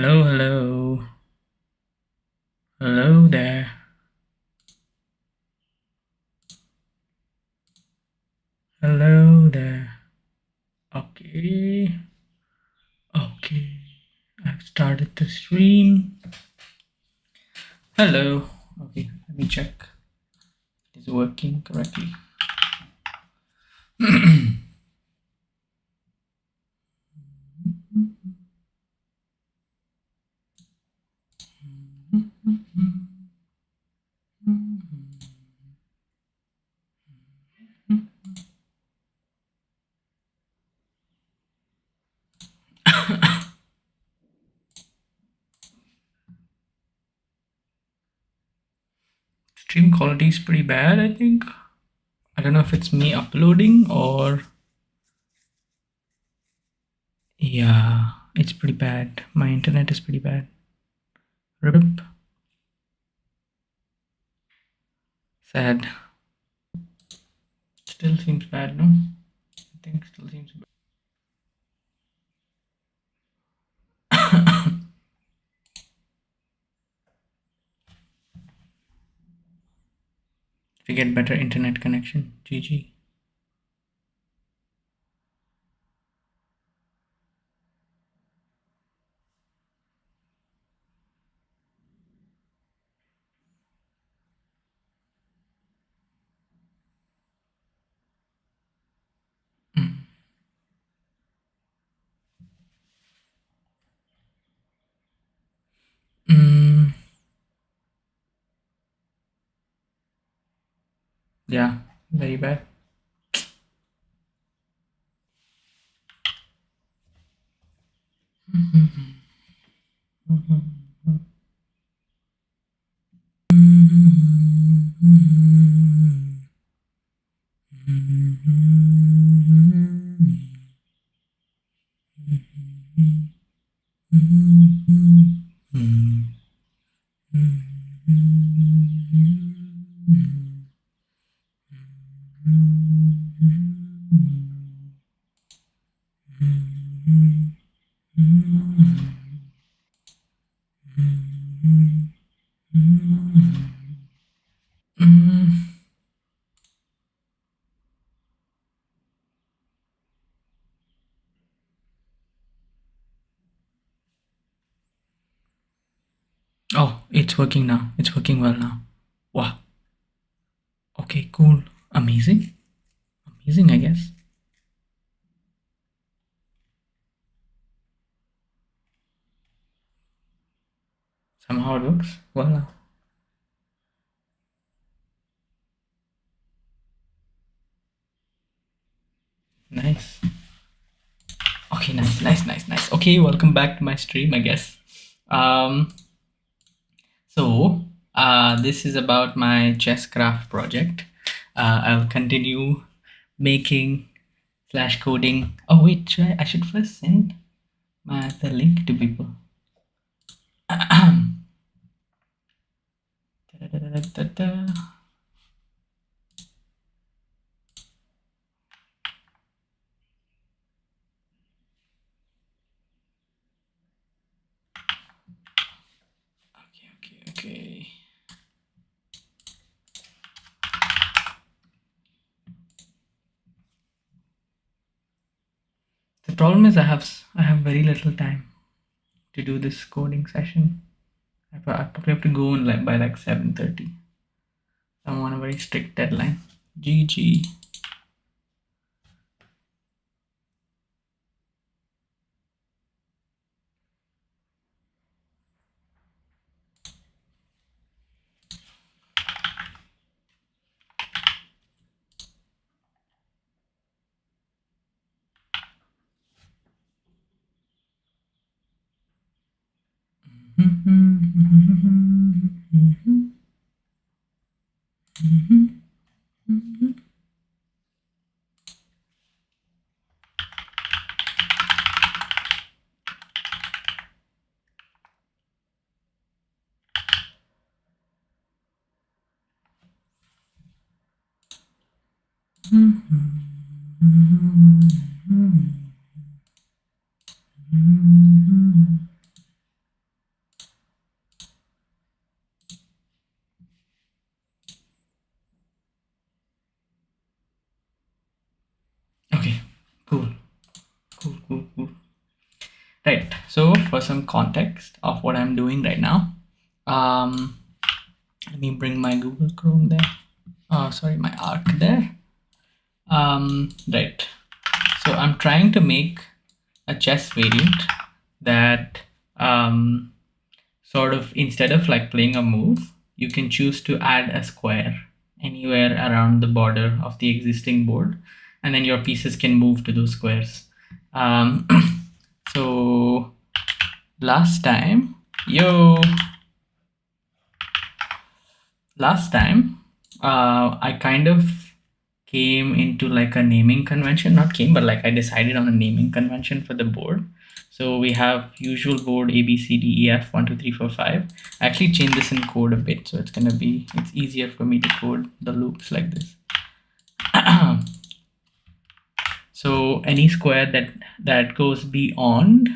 Hello, hello. Hello there. Hello there. Okay. Okay. I've started the stream. Hello. Okay, let me check. It is working correctly. Stream quality is pretty bad, I think. I don't know if it's me uploading or. Yeah, it's pretty bad. My internet is pretty bad. RIP. Sad. Still seems bad, no? I think still seems bad. To get better internet connection. GG. Mm. Mm. Yeah, very bad. Oh, it's working now. It's working well now. Wow. Okay, cool. Amazing. Amazing, I guess. Somehow it works well now. Nice. Okay, nice. Okay, welcome back to my stream, I guess. Um, this is about my chesscraft project. I'll continue making slash coding. Oh wait, I should first send the link to people. Da-da-da-da-da-da. Okay. The problem is I have very little time to do this coding session. I probably have to go in by 7:30. I'm on a very strict deadline. GG. Right. So for some context of what I'm doing right now, let me bring my Google Chrome there. Oh, sorry, my Arc there. Right. So I'm trying to make a chess variant that sort of, instead of like playing a move, you can choose to add a square anywhere around the border of the existing board, and then your pieces can move to those squares. So last time I kind of came into like a naming convention, not came, but like I decided on a naming convention for the board. So we have usual board A, B, C, D, E, F, 1, 2, 3, 4, 5. I actually changed this in code a bit, so it's easier for me to code the loops like this. So any square that goes beyond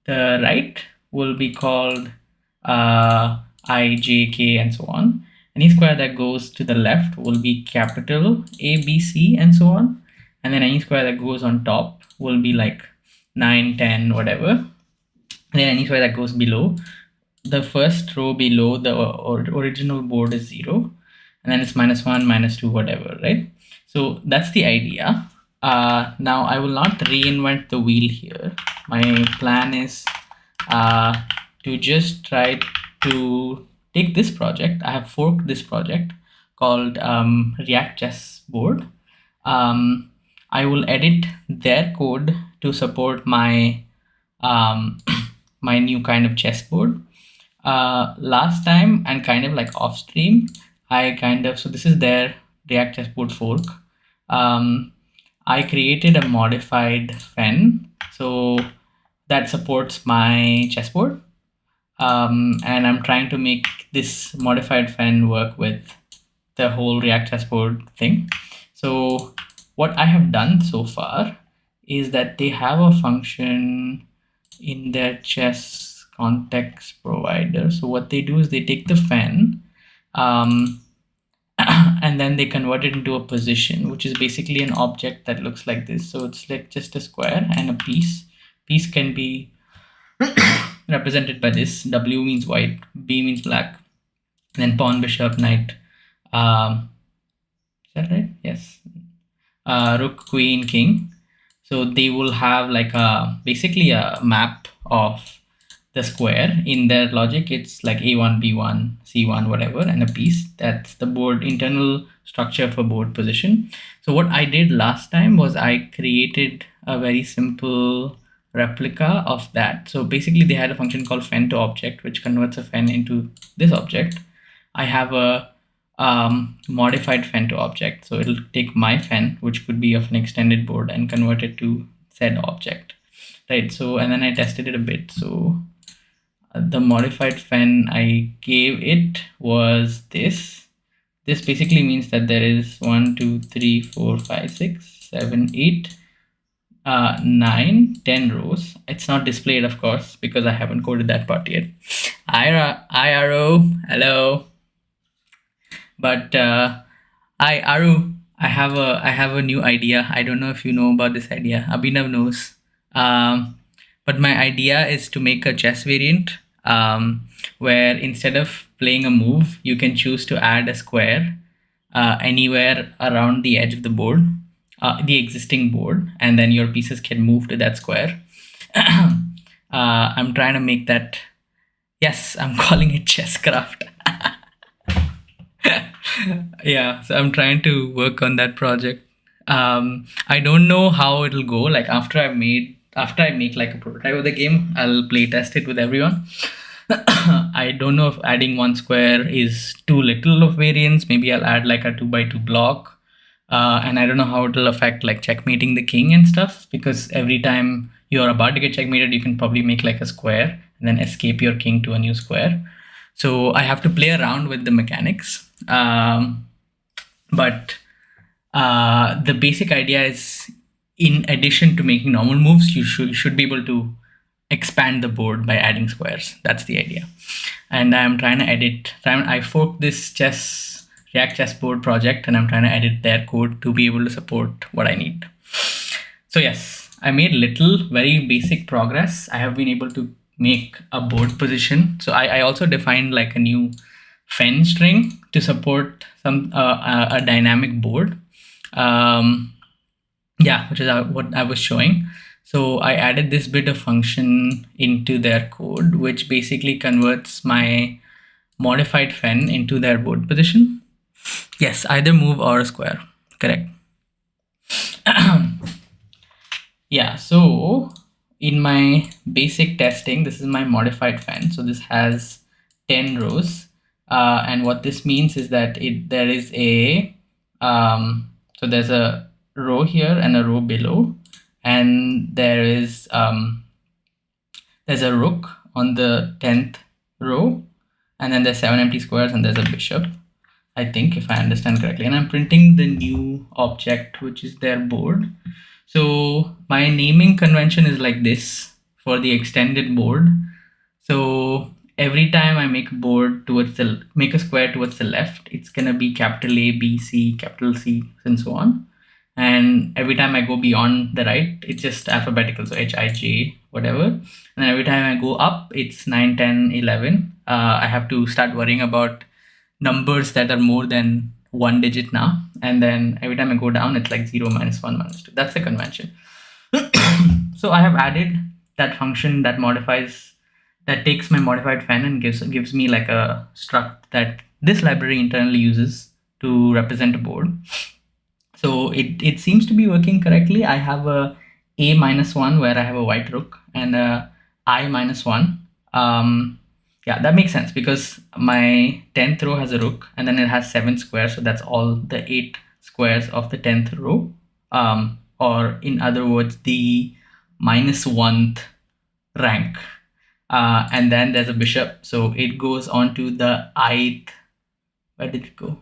the right will be called I, J, K, and so on. Any square that goes to the left will be capital A, B, C, and so on. And then any square that goes on top will be like 9, 10, whatever. And then any square that goes below, the first row below the original board is 0. And then it's -1, -2, whatever, right? So that's the idea. Now I will not reinvent the wheel here. My plan is to just try to take this project. I have forked this project called React Chess Board. I will edit their code to support my my new kind of chessboard. Last time, and kind of like off stream, so this is their React Chessboard fork. I created a modified fen, so that supports my chessboard. And I'm trying to make this modified fen work with the whole React Chessboard thing. So what I have done so far is that they have a function in their chess context provider. So what they do is they take the fen, and then they convert it into a position, which is basically an object that looks like this. So it's like just a square and a piece. Piece can be represented by this. W means white, B means black, and then pawn, bishop, knight. Is that right? Yes. Rook, queen, king. So they will have like basically a map of the square. In their logic, it's like A1, B1, C1, whatever, and a piece. That's the board internal structure for board position. So what I did last time was I created a very simple replica of that. So basically they had a function called fen to object, which converts a fen into this object. I have a modified fen to object. So it'll take my fen, which could be of an extended board, and convert it to said object, right? So, and then I tested it a bit. So the modified fen I gave it was this. This basically means that there is 1, 2, 3, 4, 5, 6, 7, 8, 9, 10 rows. It's not displayed, of course, because I haven't coded that part yet. IRO, hello. But Aru, I have a new idea. I don't know if you know about this idea. Abhinav knows. But my idea is to make a chess variant where instead of playing a move, you can choose to add a square anywhere around the edge of the board, the existing board, and then your pieces can move to that square. I'm trying to make that. Yes, I'm calling it Chesscraft. Yeah, so I'm trying to work on that project. I don't know how it'll go. Like after I make like a prototype of the game, I'll play test it with everyone. I don't know if adding one square is too little of variance. Maybe I'll add like a 2x2 block. And I don't know how it'll affect like checkmating the king and stuff, because every time you're about to get checkmated, you can probably make like a square and then escape your king to a new square. So I have to play around with the mechanics. But the basic idea is, in addition to making normal moves, you should be able to expand the board by adding squares. That's the idea. And I'm trying to I forked this React Chessboard project, and I'm trying to edit their code to be able to support what I need. So yes, I made very basic progress. I have been able to make a board position. So I also defined like a new fen string to support a dynamic board. Yeah, which is what I was showing. So I added this bit of function into their code, which basically converts my modified fen into their board position. Yes, either move or square. Correct. Yeah, so in my basic testing, this is my modified fen. So this has 10 rows. And what this means is that there is so there's a row here and a row below. And there's a rook on the 10th row. And then there's 7 empty squares and there's a bishop, I think, if I understand correctly. And I'm printing the new object, which is their board. So my naming convention is like this for the extended board. So every time I make a square towards the left, it's gonna be capital A, B, C, capital C, and so on. And every time I go beyond the right, it's just alphabetical, so H, I, J, whatever. And then every time I go up, it's 9, 10, 11. I have to start worrying about numbers that are more than one digit now. And then every time I go down, it's like 0, -1, -2. That's the convention. So I have added that function that takes my modified fen and gives me like a struct that this library internally uses to represent a board. So it seems to be working correctly. I have a -1 where I have a white rook and a I -1. Yeah, that makes sense because my 10th row has a rook and then it has 7 squares. So that's all the 8 squares of the 10th row. Or in other words, the -1th rank. And then there's a bishop. So it goes on to the ith. Where did it go?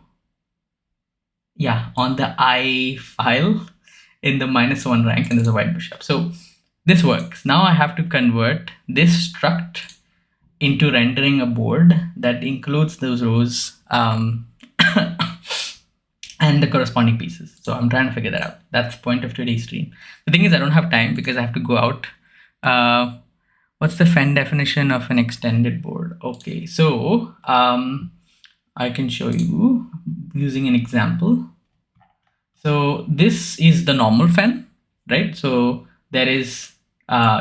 Yeah, on the I file in the -1 rank, and there's a white bishop. So this works. Now I have to convert this struct into rendering a board that includes those rows and the corresponding pieces. So I'm trying to figure that out. That's the point of today's stream. The thing is, I don't have time because I have to go out. What's the fen definition of an extended board? Okay, so I can show you using an example. So this is the normal fen, right? So there is,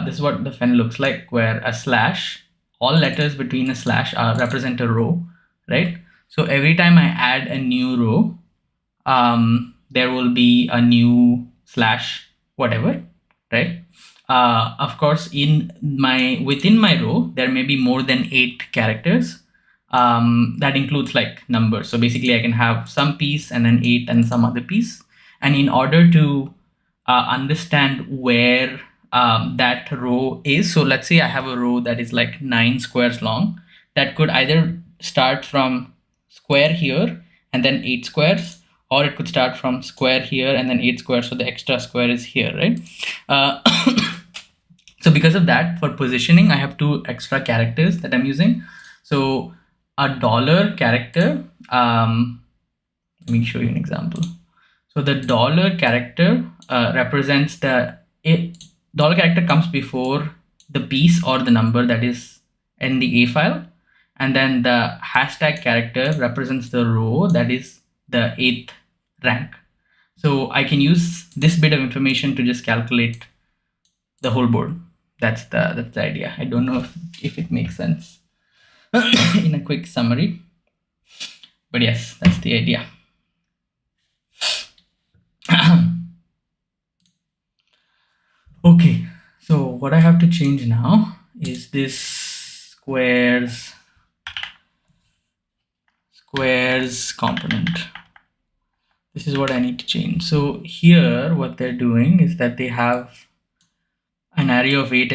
this is what the fen looks like, where a slash, all letters between a slash represent a row, right? So every time I add a new row, there will be a new slash whatever, right? Of course, within my row, there may be more than 8 characters. That includes like numbers. So basically I can have some piece and then 8 and some other piece. And in order to understand where that row is, so let's say I have a row that is like 9 squares long, that could either start from square here and then 8 squares, or it could start from square here and then 8 squares, so the extra square is here, right? So because of that, for positioning, I have 2 extra characters that I'm using. So a dollar character, let me show you an example. So the dollar character represents dollar character comes before the piece or the number that is in the A file. And then the hashtag character represents the row that is the 8th rank. So I can use this bit of information to just calculate the whole board. That's the idea. I don't know if it makes sense in a quick summary, but yes, that's the idea. Okay, so what I have to change now is this squares component. This is what I need to change. So here, what they're doing is that they have an array of 8,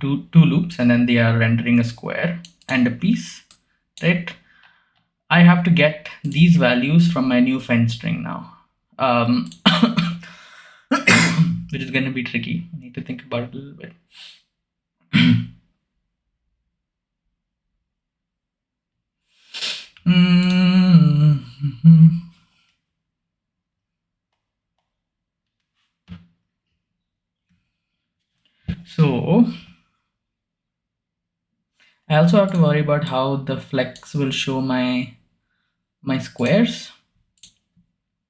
two loops, and then they are rendering a square and a piece, right? I have to get these values from my new fen string now, which is going to be tricky. I need to think about it a little bit. So I also have to worry about how the flex will show my squares,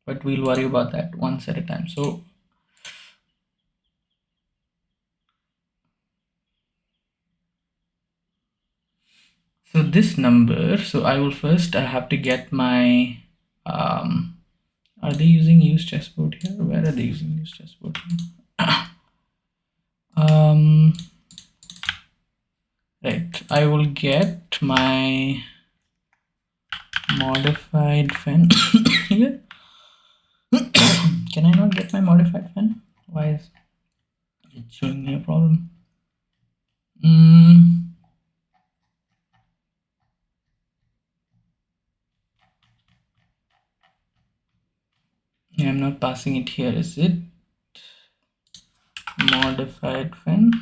but we'll worry about that once at a time. So this number, so I will first have to get my are they using use chessboard here? Where are they using use chessboard here? Right, I will get my modified fen here. Can I not get my modified fen? Why is it showing me a problem? I'm not passing it here, is it? Modified fen.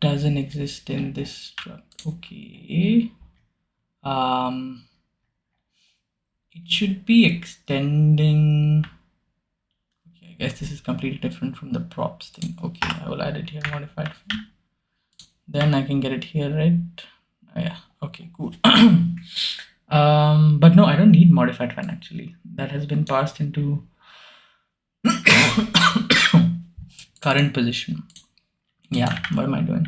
Doesn't exist in this struct. Okay. It should be extending. Okay, I guess this is completely different from the props thing. Okay, I will add it here, modified fen. Then I can get it here, right? Oh, yeah. Okay, cool. But no, I don't need modified fen actually. That has been passed into current position. Yeah, what am I doing?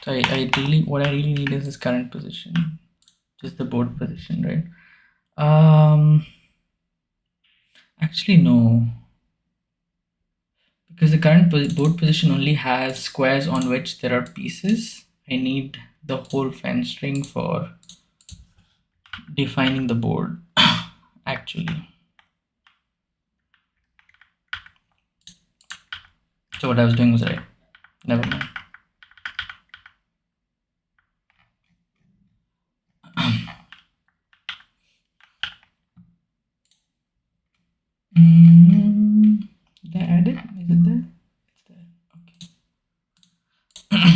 So what I really need is this current position, just the board position, right? Actually no, because the current board position only has squares on which there are pieces. I need the whole fen string for defining the board actually. So what I was doing was right. Never mind. Did I add it? Is it there? It's there. Okay.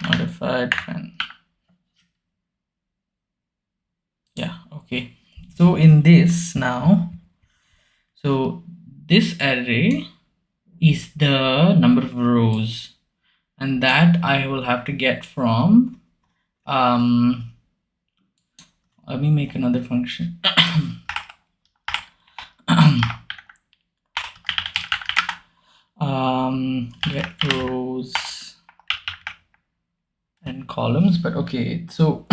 Modified fen. Yeah, okay. So in this now, so this array is the number of rows, and that I will have to get from let me make another function. Get rows and columns, but okay, so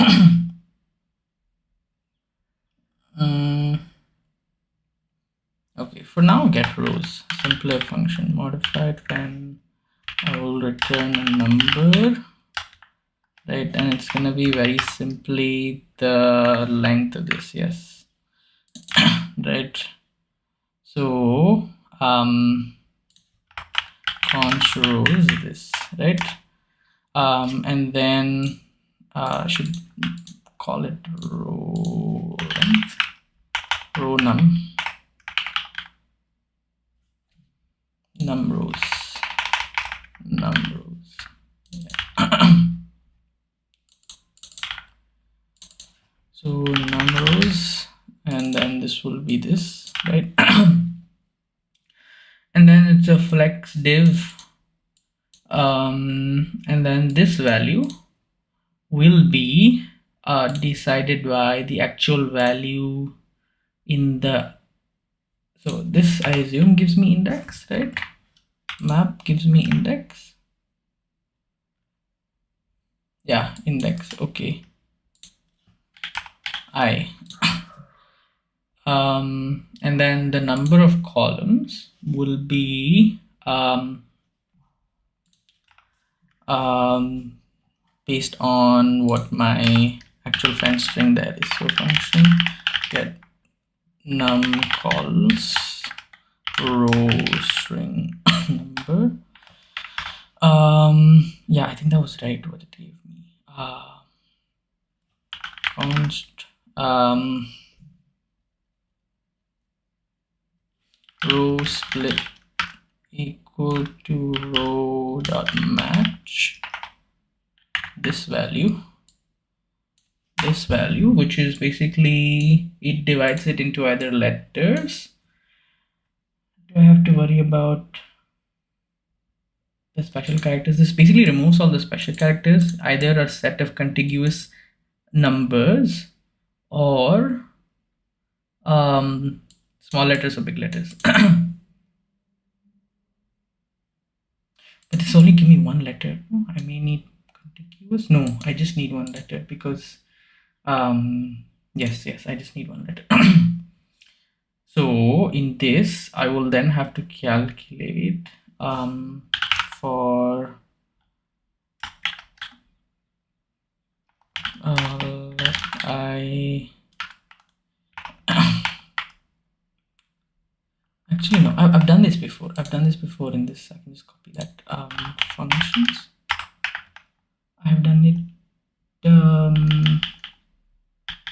okay, for now get rows, simpler function, modified fen. I will return a number, right? And it's gonna be very simply the length of this, yes. Right, so const rows this, right? And then should call it row length, row num rows. Yeah. So num rows, and then this will be this, right? And then it's a flex div, and then this value will be decided by the actual value in the, so this I assume gives me index, right? Map gives me index. Yeah, index. Okay. And then the number of columns will be based on what my actual fen string there is. So function get num calls row string number. Yeah, I think that was right what it gave me. Const row split equal to row dot match this value, this value, which is basically, it divides it into either letters. Do I have to worry about the special characters? This basically removes all the special characters, either a set of contiguous numbers or small letters or big letters. But this only give me one letter. I may need contiguous. No, I just need one letter because yes, I just need one letter. So in this, I will then have to calculate for actually no, I've done this before. I've done this before in this. I can just copy that. Functions. I have done it.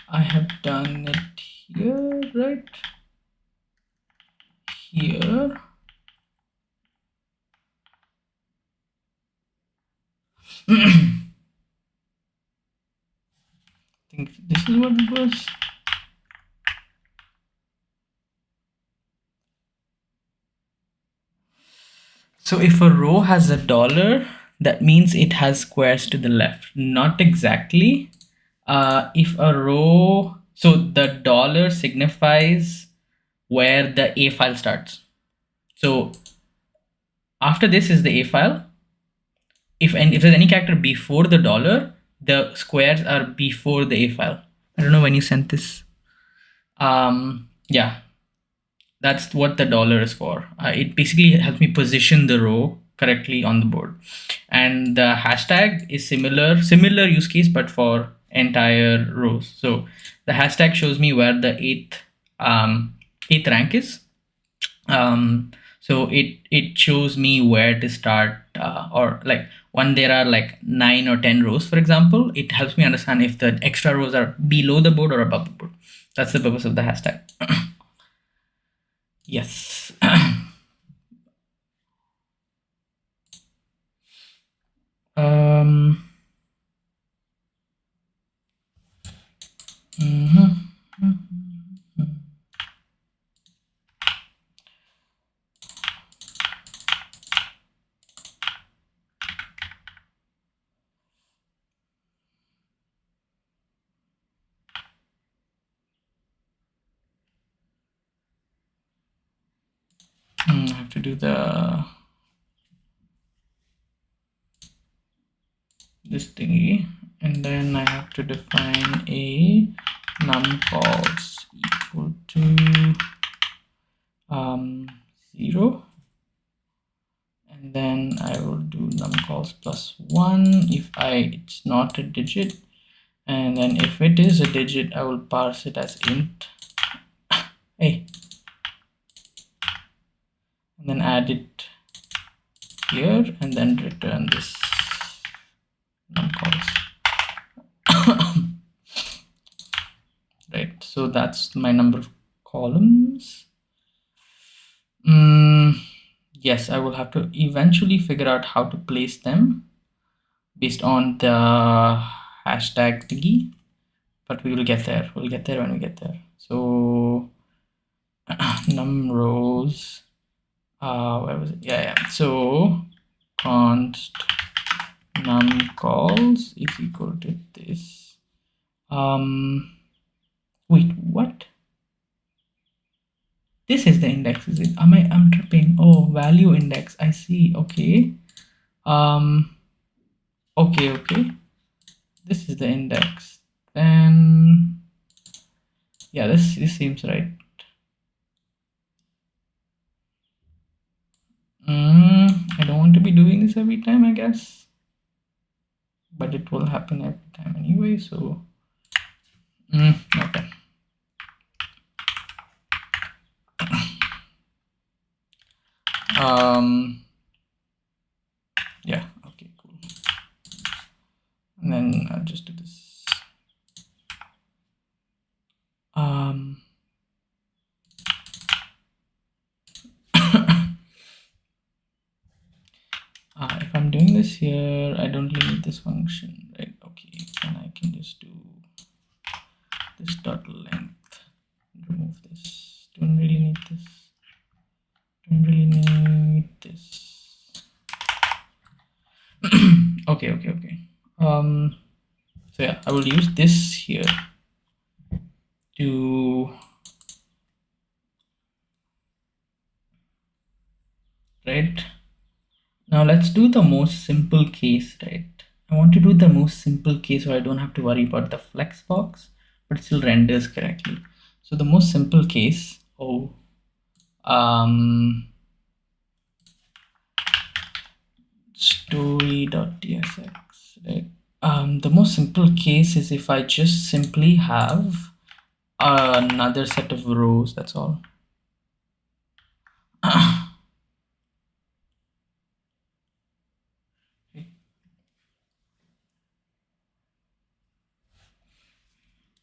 I have done it here, right? Here. I think this is what it was. So if a row has a dollar, that means it has squares to the left. Not exactly. If a row, so the dollar signifies where the A file starts. So after this is the A file. If there's any character before the dollar, the squares are before the A file. I don't know when you sent this. Yeah, that's what the dollar is for. It basically helps me position the row correctly on the board. And the hashtag is similar use case, but for entire rows. So the hashtag shows me where the eighth rank is. So it shows me where to start, or like when there are like 9 or 10 rows, for example, it helps me understand if the extra rows are below the board or above the board. That's the purpose of the hashtag. Yes. I have to do this thingy, and then I have to define a numCalls equal to 0, and then I will do numCalls plus 1 if it's not a digit, and then if it is a digit, I will parse it as int a, and then add it here, and then return this numCalls. Right, so that's my number of columns. Yes, I will have to eventually figure out how to place them based on the hashtag thingy, but we will get there. We'll get there when we get there. So num rows, where was it? Yeah. So const num calls is equal to this. Wait, what? This is the index, is it? I'm tripping. Oh, value index. I see. Okay. Okay. This is the index. Then yeah, this seems right. I don't want to be doing this every time, I guess, but it will happen every time anyway. So okay. Yeah, okay, cool. And then I'll just do this. If I'm doing this here, I don't really need this function, right? Okay, then I can just do this dot length. Remove this. Don't really need this. Don't really need this. Okay. So yeah, I will use this here to right. Now let's do the most simple case, right? I want to do the most simple case so I don't have to worry about the flex box, but it still renders correctly. So the most simple case, story.tsx, right? The most simple case is if I just simply have another set of rows, that's all.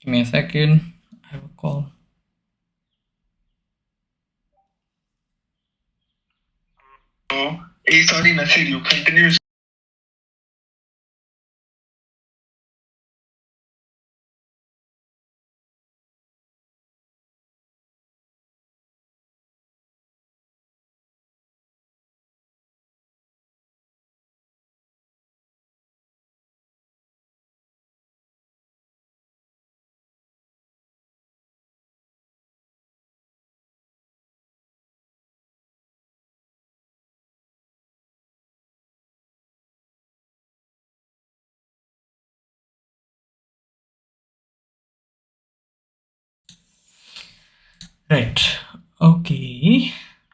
Give me a second. I have a call. Hey, sorry, Nasir, you continue. Right. Okay.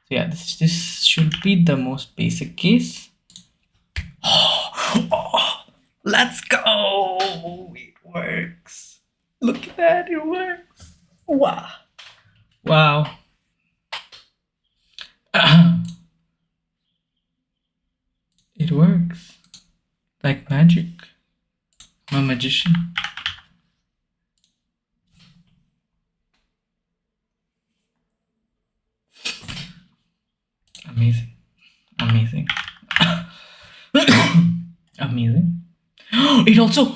So yeah, this should be the most basic case. Oh, let's go! It works. Look at that, it works. Wow. Wow. It works. Like magic. I'm a magician. Amazing. Amazing. Amazing. It also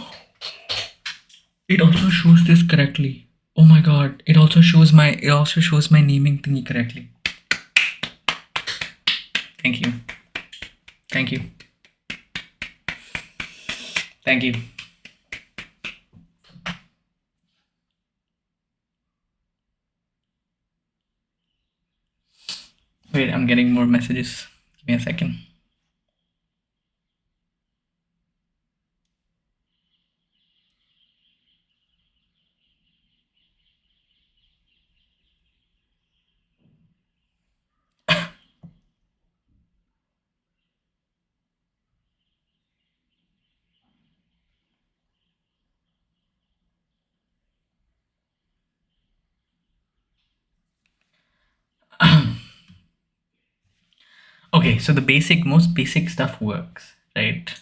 shows this correctly. Oh my god. It also shows my naming thingy correctly. Thank you. Thank you. Thank you. Wait, I'm getting more messages. Give me a second. Okay, so the most basic stuff works, right?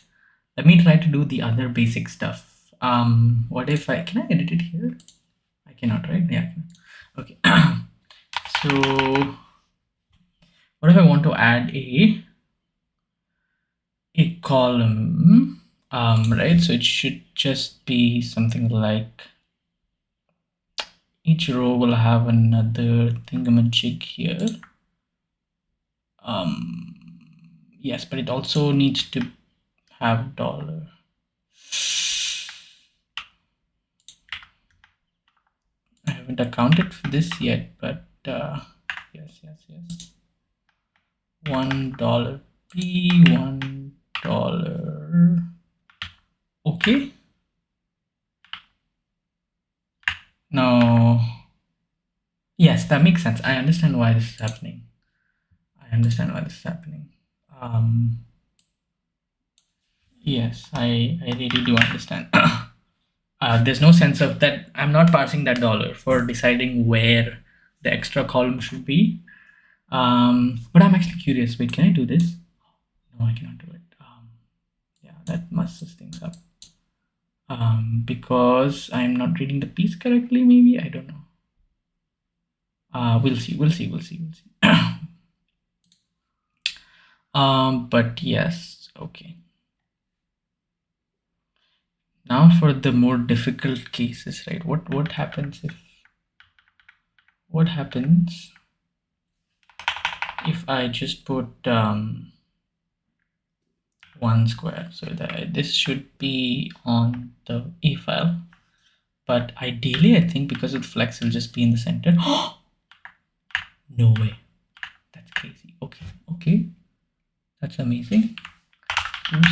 Let me try to do the other basic stuff. What if can I edit it here? I cannot, right? Yeah. Okay. So what if I want to add a column, right? So it should just be something like each row will have another thingamajig here. Yes, but it also needs to have dollar. I haven't accounted for this yet, but yes. $1 P, $1. Okay. No. Yes, that makes sense. I understand why this is happening. Yes, I really do understand. There's no sense of that. I'm not parsing that dollar for deciding where the extra column should be. But I'm actually curious. Wait, can I do this? No, I cannot do it. Yeah, that messes things up. Because I'm not reading the piece correctly, maybe? I don't know. We'll see. But yes, okay. Now for the more difficult cases, right? What happens if I just put 1 square? So that this should be on the A file, but ideally I think because of the flex it'll just be in the center. No way, that's crazy. Okay, that's amazing.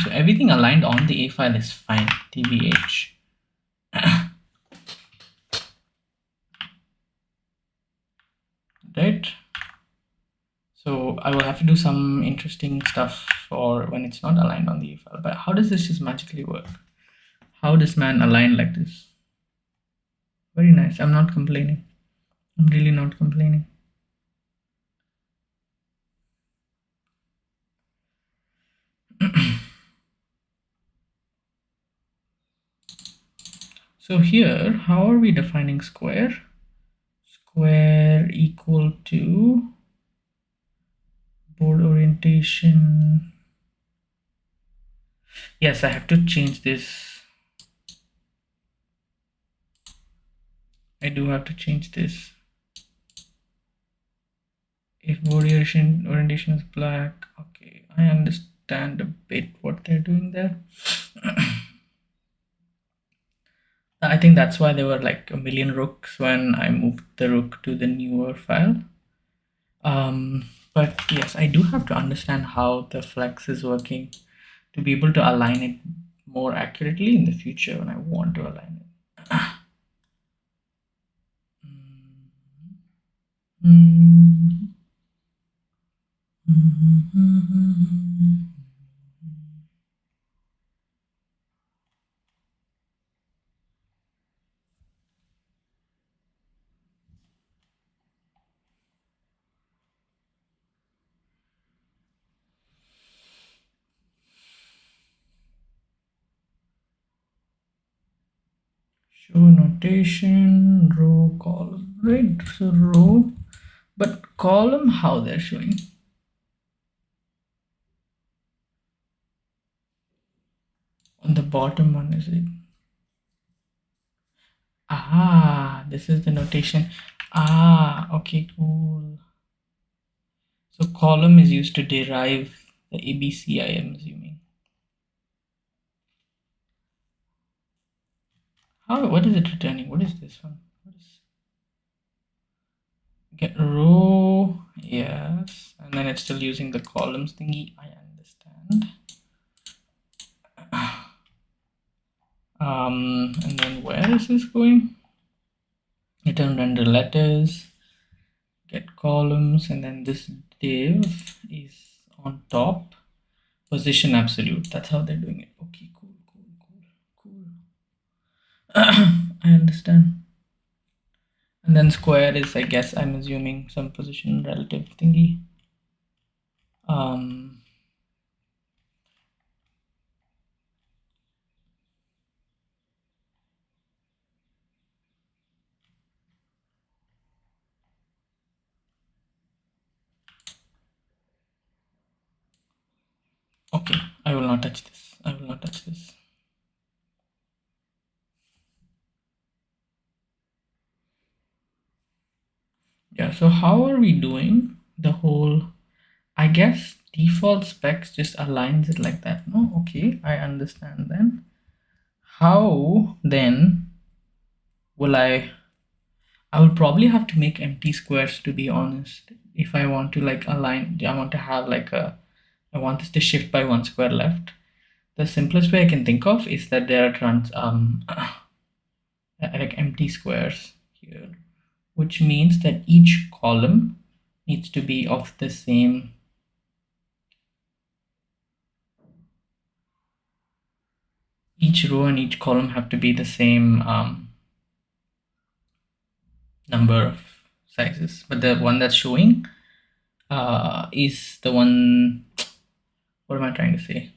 So everything aligned on the A file is fine, tbh. Right, so I will have to do some interesting stuff for when it's not aligned on the A file. But how does this just magically work? How does man align like this? Very nice. I'm not complaining. I'm really not complaining. So here, how are we defining square? Square equal to board orientation. Yes, I have to change this. I do have to change this. If board orientation is black, okay, I understand a bit what they're doing there. I think that's why there were like a million rooks when I moved the rook to the newer file. But yes, I do have to understand how the flex is working to be able to align it more accurately in the future when I want to align it. Mm. Show notation, row, column, right? So row, but column, how they're showing? On the bottom one, is it? Ah, this is the notation. Ah, okay, cool. So column is used to derive the ABC, I am assuming. How? What is it returning? What is this one? What is get row? Yes, and then it's still using the columns thingy. I understand. And then where is this going? Return under letters, get columns, and then this div is on top. Position absolute. That's how they're doing it. Okay, cool. I understand. And then square is, I guess, I'm assuming some position relative thingy. Okay, I will not touch this. I will not touch this. Yeah, so how are we doing the whole, I guess default specs just aligns it like that. No, okay, I understand then. How then will I will probably have to make empty squares, to be honest, if I want to like align. I want to have like I want this to shift by 1 square left. The simplest way I can think of is that there are like empty squares here, which means that each column needs to be of the same each row and each column have to be the same number of sizes, but the one that's showing is the one, what am I trying to say?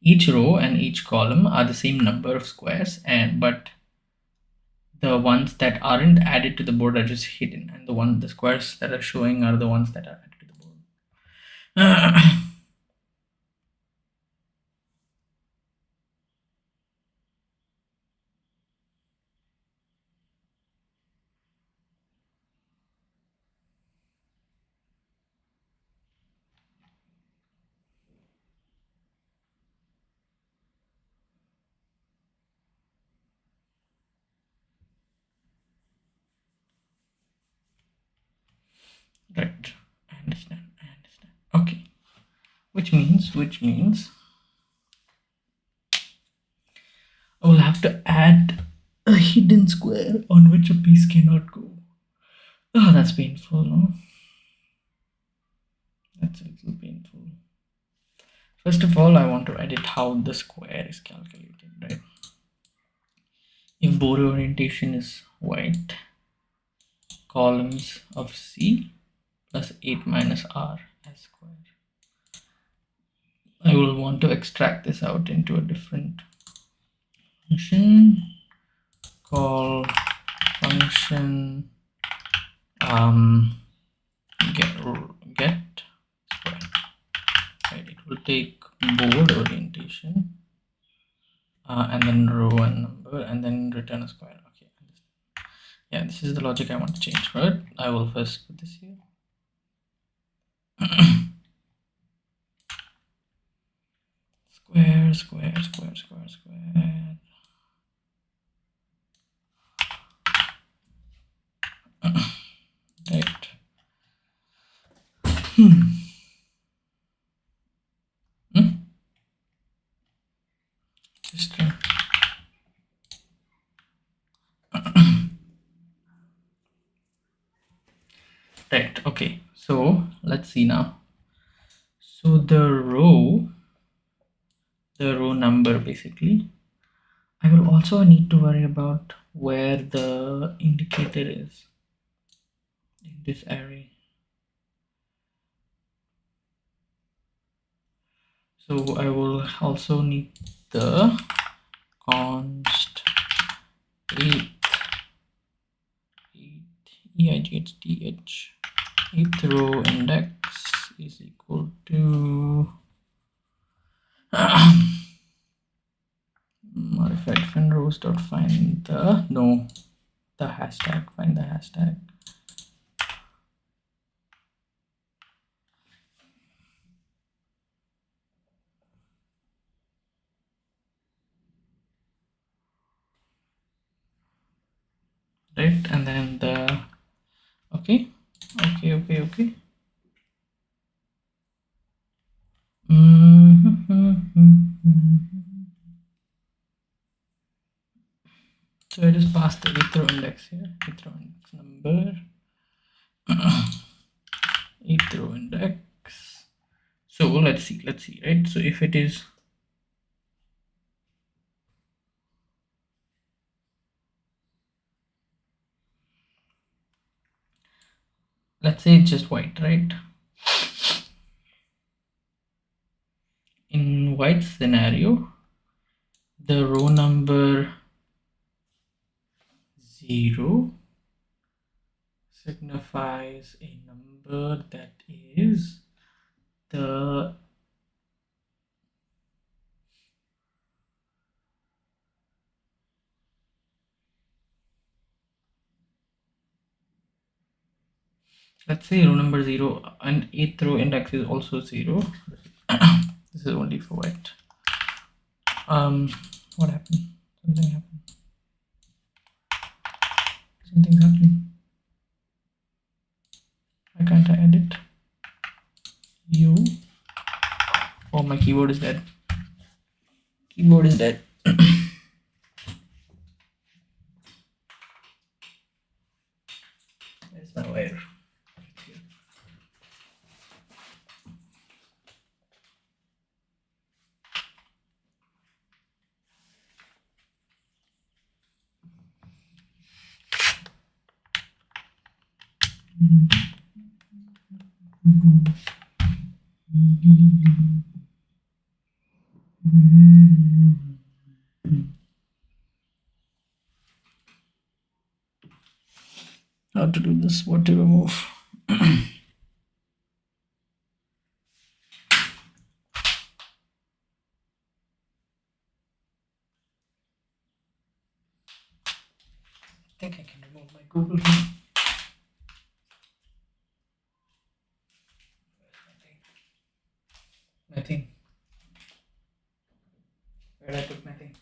Each row and each column are the same number of squares, and but the ones that aren't added to the board are just hidden, and the squares that are showing are the ones that are added to the board. which means I will have to add a hidden square on which a piece cannot go. Oh, that's painful, no? That's a little painful. First of all, I want to edit how the square is calculated, right? If border orientation is white, columns of C plus 8 minus R as square. I will want to extract this out into a different function. Call function get square. Right, it will take board orientation and then row and number and then return a square. Okay, yeah, this is the logic I want to change. Right, I will first put this here. Square, square, square, square, square. Right. Just right. Okay. So let's see now. So the row number basically. I will also need to worry about where the indicator is in this array. So I will also need the const 8th row index is equal to modified find rows dot find the hashtag, find the hashtag. Right, and then the okay. So I just passed the eth row index here, eth row index number, eth row index. So let's see, right? So if it is let's say it's just white, right? In white scenario, the row number 0 signifies a number that is the let's say row number 0 and eth row index is also 0. This is only for white. What happened? Something happened. Something's happening. Why can't I edit? Oh, my keyboard is dead. Keyboard is dead. There's my wire. How to do this? What to remove? I think I can remove my Google here. My thing. Where did I put my thing?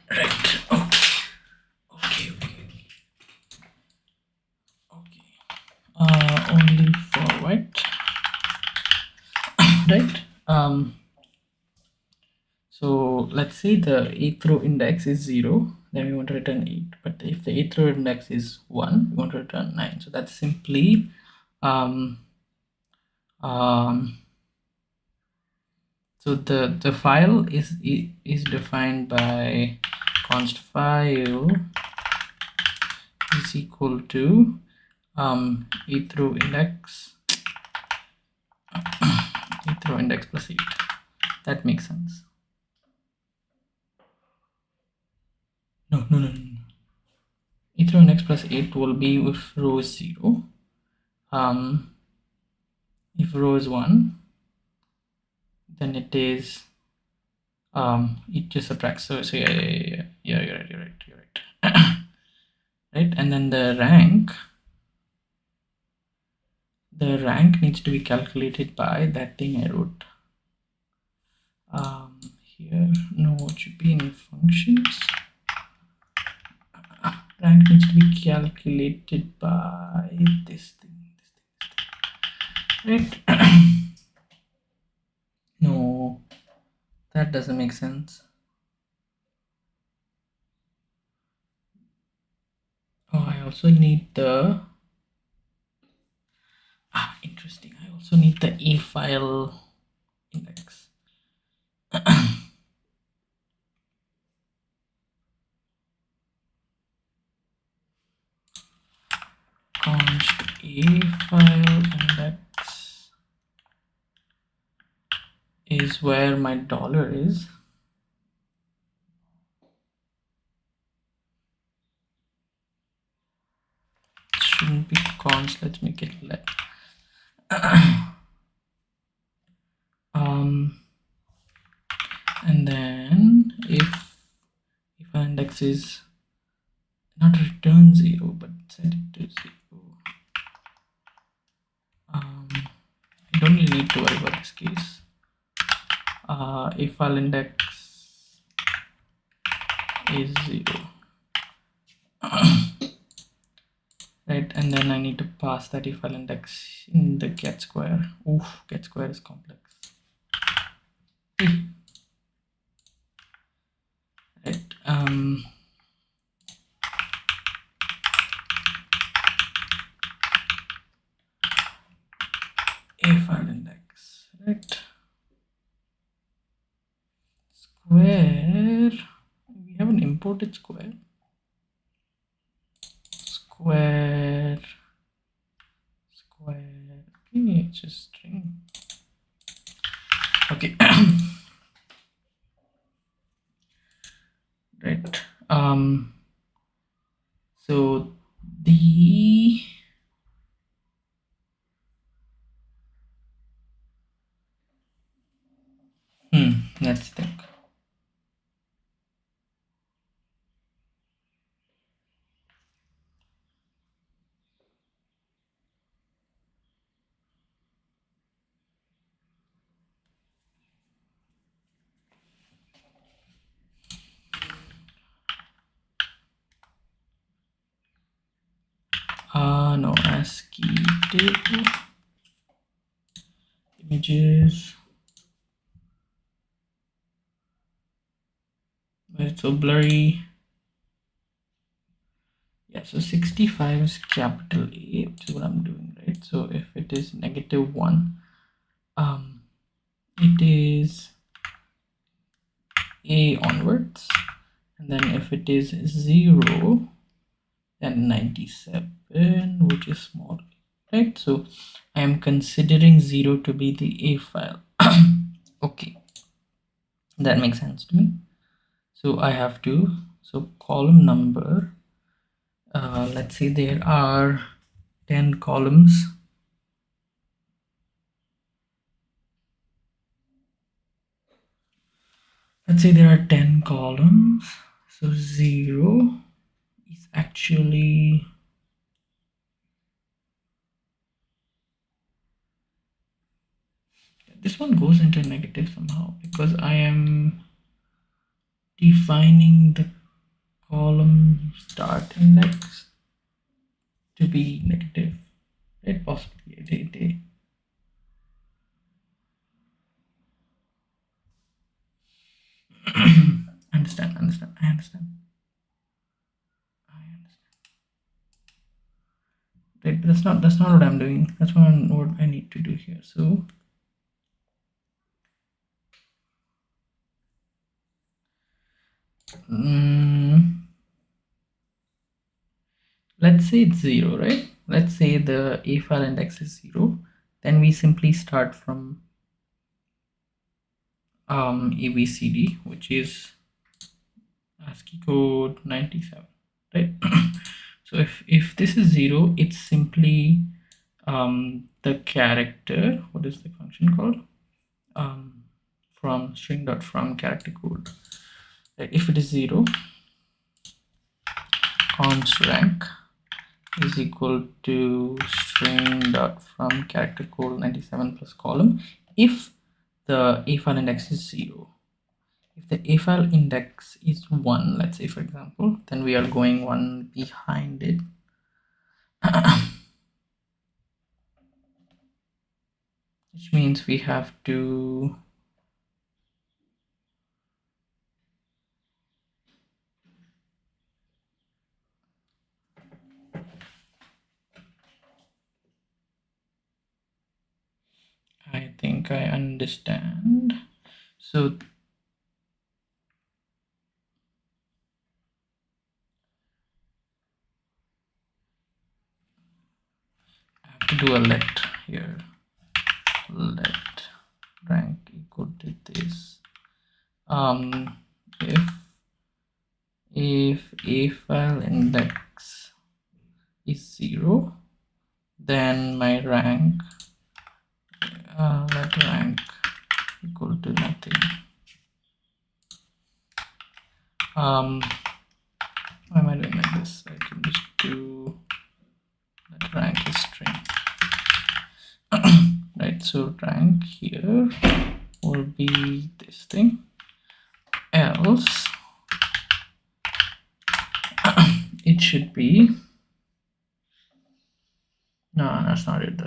Right. Okay. Only for white. Right. So let's say the eighth row index is 0, then we want to return 8. But if the eighth row index is 1, we want to return 9. So that's simply so the file is defined by const file is equal to eighth row index plus 8. That makes sense. No. Eighth row index plus 8 will be if row is 0. If row is 1, then it is it just subtracts. So yeah, you're right. Right, and then the rank needs to be calculated by that thing I wrote here. No, it should be in functions. Rank needs to be calculated by this thing. Right. No, that doesn't make sense. Oh, I also need the interesting. I also need the a file index. Const a file index is where my dollar is. It shouldn't be const. Let's make it let. And then if our index is not return 0 but set it to 0, I don't really need to worry about this case. If our index is 0, right, and then I need to pass that if our index in the get square. Oof, get square is complex. Right. A file index, right? Square, we haven't imported square. Square, okay, it's a string. Okay. Right. So the let's think. No, ASCII table images. It's so blurry. Yeah, so 65 is capital A, which is what I'm doing, right? So if it is -1, it is A onwards, and then if it is 0, then 97, which is small, right? So I am considering 0 to be the A file. Okay, that makes sense to me. So I have to, so column number, let's say there are 10 columns. let's say there are 10 columns, so 0 is actually this one goes into negative somehow because I am defining the column start index to be negative, right? Possibly understand, I understand. Right, but that's not what I'm doing. That's what I need to do here. So let's say it's 0, right? Let's say the a file index is 0. Then we simply start from ABCD, which is ASCII code 97, right? So if this is 0, it's simply the character. What is the function called? From string.from character code. Right? If it is 0, const rank is equal to string.from character code 97 plus column if the a file index is 0. If the a file index is 1, let's say for example, then we are going one behind it. Which means we have to I think I understand. So I have to do a let here. Let rank equal to this. If a file index is 0, then my rank let rank equal to nothing. Why am I doing like this? I can just do let rank is string. Right, so rank here will be this thing, else it should be no, that's not it.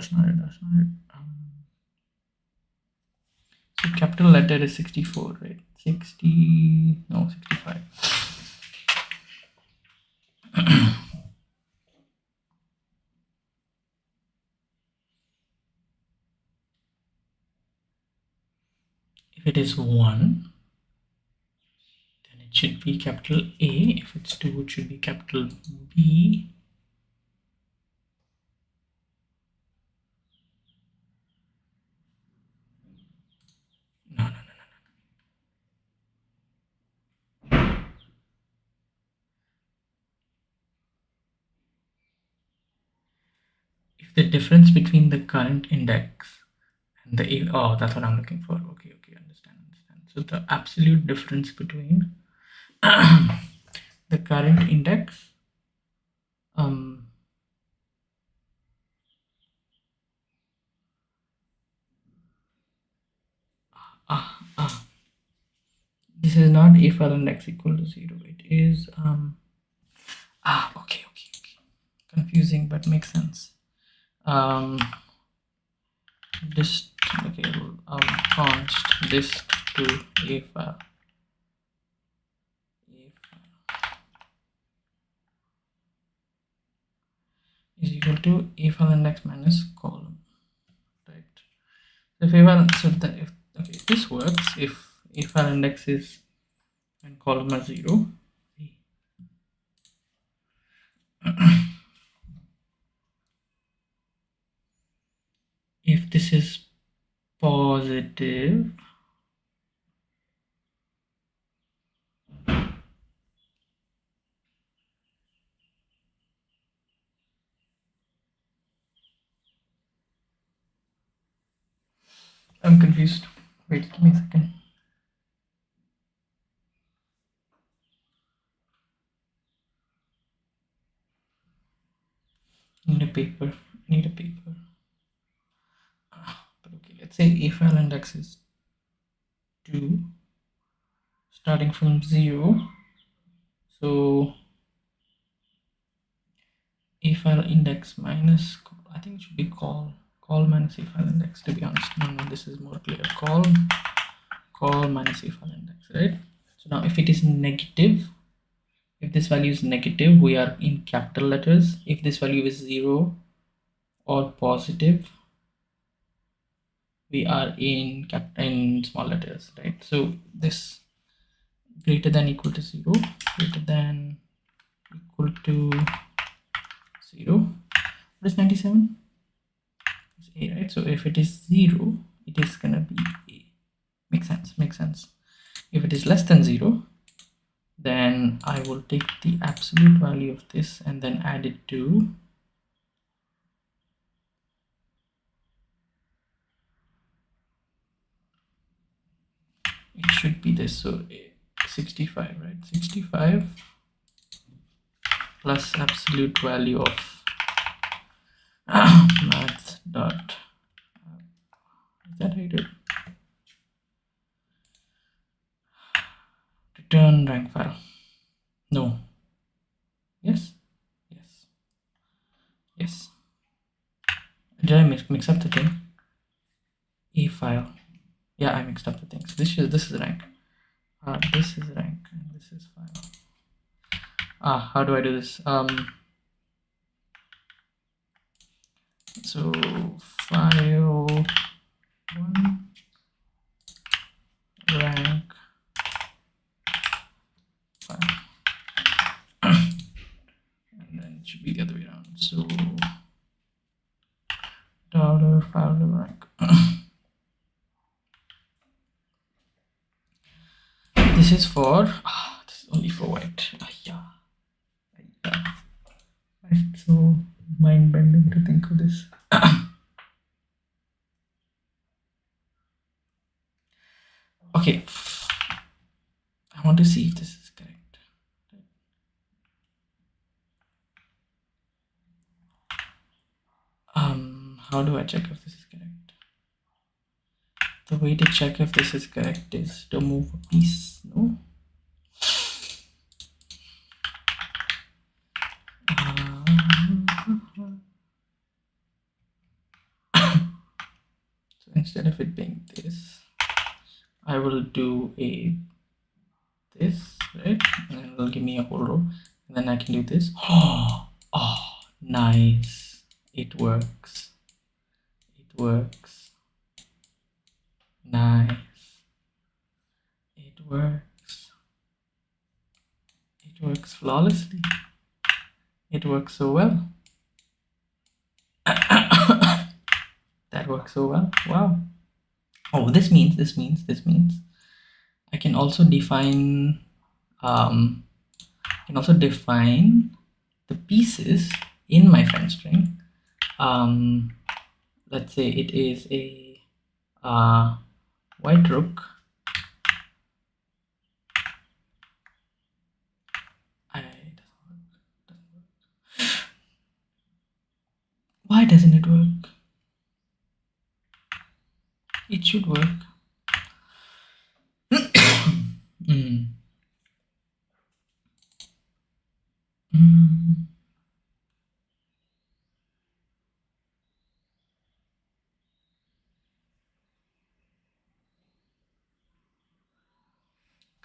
So capital letter is 64, right? 60, no, 65. If it is 1, then it should be capital A. If it's 2, it should be capital B. No. If the difference between the current index and the oh, that's what I'm looking for. Okay, understand. So the absolute difference between the current index this is not a file index equal to 0. It is okay. Confusing, but makes sense. Dist okay, const dist to a file. Is equal to a file index minus column, right? So if a file, so that if this works, if a file index is and column are 0, if this is positive, I'm confused. Wait, give me a second. paper. I need a paper. But okay, let's say a file index is 2, starting from 0. So a file index minus, I think it should be call minus a file index, to be honest. No, this is more clear. Call minus a file index, right? So now if it is negative, if this value is negative, we are in capital letters. If this value is 0 or positive, we are in small letters, right? So this greater than equal to 0, greater than equal to 0. What is 97? It's A, right? So if it is 0, it is gonna be A. Makes sense. If it is less than 0, then I will take the absolute value of this and then add it to it should be this. So 65, right? 65 plus absolute value of math dot, is that how you do it? Return rank file. No. Yes. Did I mix up the thing? A file. Yeah, I mixed up the things. This is rank. This is rank and this is file. How do I do this? So file 1 rank file, and then it should be the other way around. So dollar file rank. This is for this is only for white. Yeah. It's so mind bending to think of this. Okay, I want to see if this is correct. How do I check if this is correct? The way to check if this is correct is to move a piece, no? So instead of it being this, I will do this, right? And it'll give me a whole row. And then I can do this. Oh, nice. It works. Nice. It works flawlessly. It works so well. That works so well. Wow. Oh, this means I can also define the pieces in my friend string. Let's say it is a white rook. Why doesn't it work? It should work.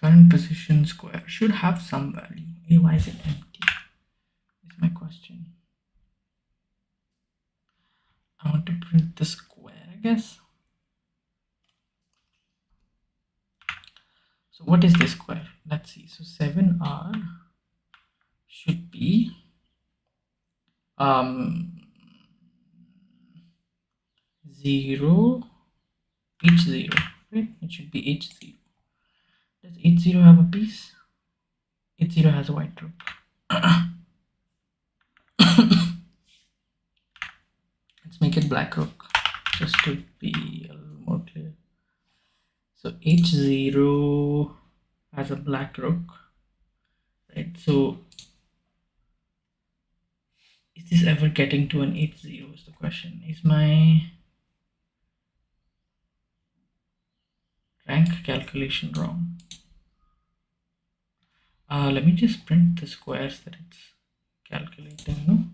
Current position square should have some value. Hey, why is it empty? Is my question. I want to print the square, I guess. So what is this square? Let's see. So 7r should be 0 h0, right? It should be h0. Does h0 have a piece? H0 has a white rook. Let's make it black rook just to be a little more clear. So h0 has a black rook, right? So Is this ever getting to an 8-0 is the question. Is my rank calculation wrong? Let me just print the squares that it's calculating, no?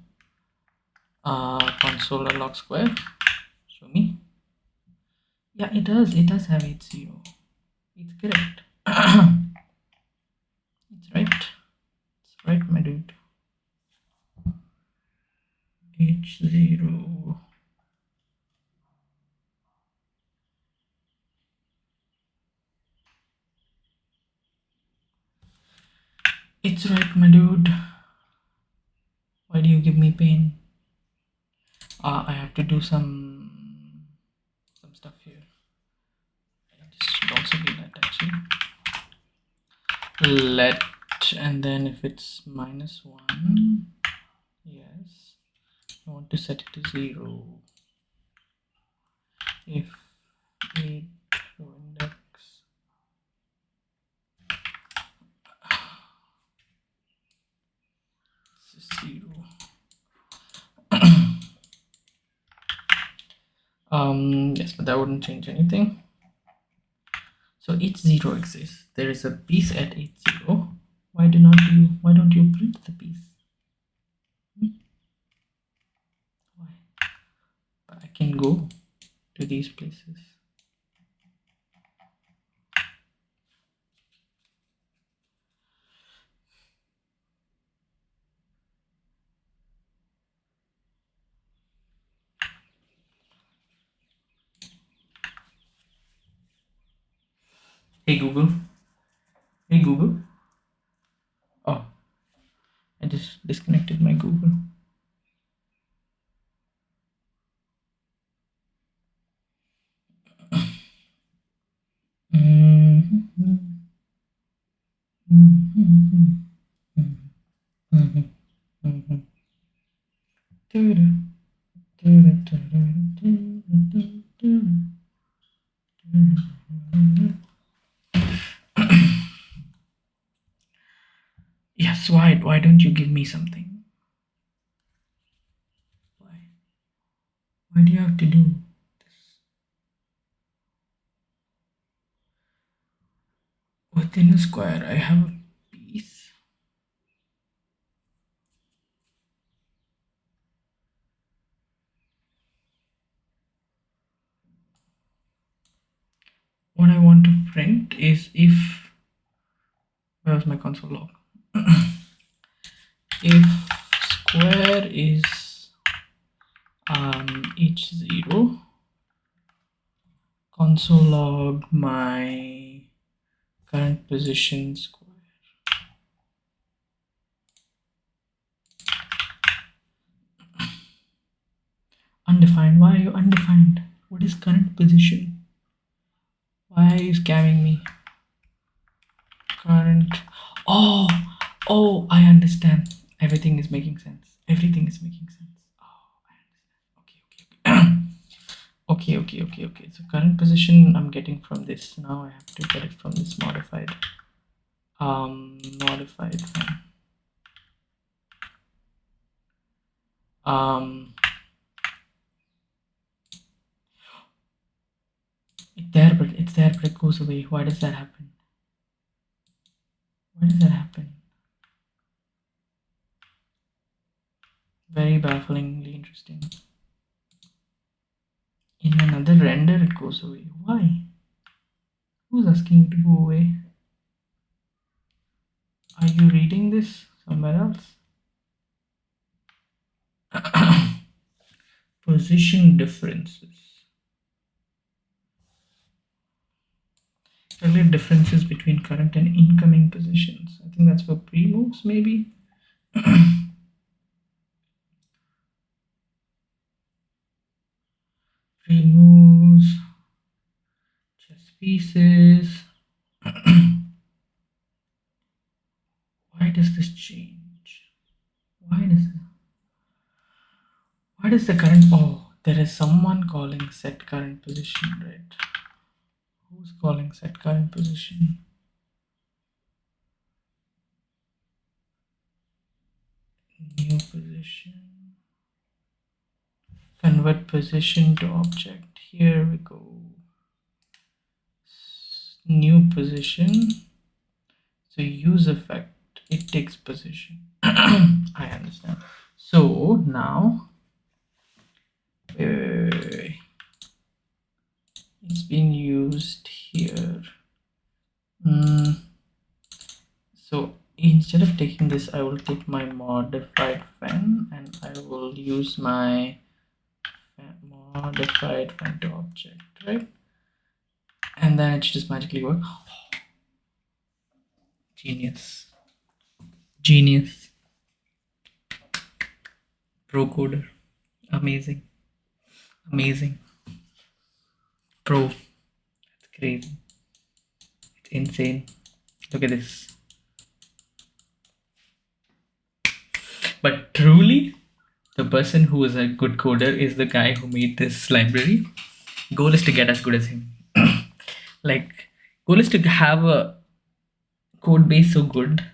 Console.log square. Show me. Yeah, it does have 8-0. It's correct. It's right. It's right, my dude. H0. It's right, my dude. Why do you give me pain? I have to do some stuff here. This should also be let actually. Let, and then if it's -1, yes, I want to set it to 0. If it row index is 0. Yes, but that wouldn't change anything. So H0 exists. There is a piece at H0. Why don't you print the piece? Why? But I can go to these places. Hey Google. Hey Google. Oh, I just disconnected my Google. Yes, why don't you give me something? Why do you have to do this? Within a square, I have a piece. What I want to print is if, where's my console log? If square is H0, console log my current position square. Undefined. Why are you undefined? What is current position? Why are you scamming me? Current. Oh, I understand. Everything is making sense. Everything is making sense. Oh, I understand. Okay. So current position I'm getting from this. Now I have to get it from this modified. Modified from. It's there, but it goes away. Why does that happen? Why does that happen? Very bafflingly interesting. In another render, it goes away. Why? Who's asking you to go away? Are you reading this somewhere else? Position differences. Calculate differences between current and incoming positions. I think that's for pre-moves, maybe. Pre-moves, chess pieces. Why does this change? Why does the current? Oh, there is someone calling set current position, right? Who's calling set current position? New position. convert position to object. Here we go. New position. So use effect, it takes position. I understand. So now it's being used here. So instead of taking this, I will take my modified fen and I will use my modified fen to object, right? And then it should just magically work. Genius. Genius. Pro coder. Amazing. Amazing. Pro. That's crazy. It's insane. Look at this. But truly, the person who is a good coder is the guy who made this library. Goal is to get as good as him. Like, goal is to have a code base so good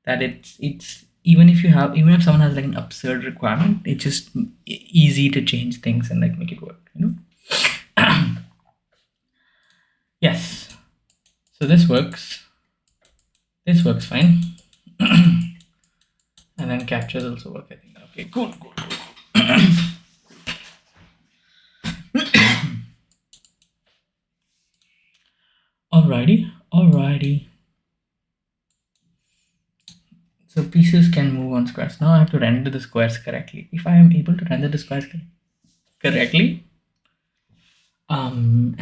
that it's even if someone has like an absurd requirement, it's just easy to change things and like make it work, you know. Yes, so this works fine. And then captures also work, I think. Okay, cool. Alrighty. So pieces can move on squares. Now I have to render the squares correctly. If I am able to render the squares correctly, and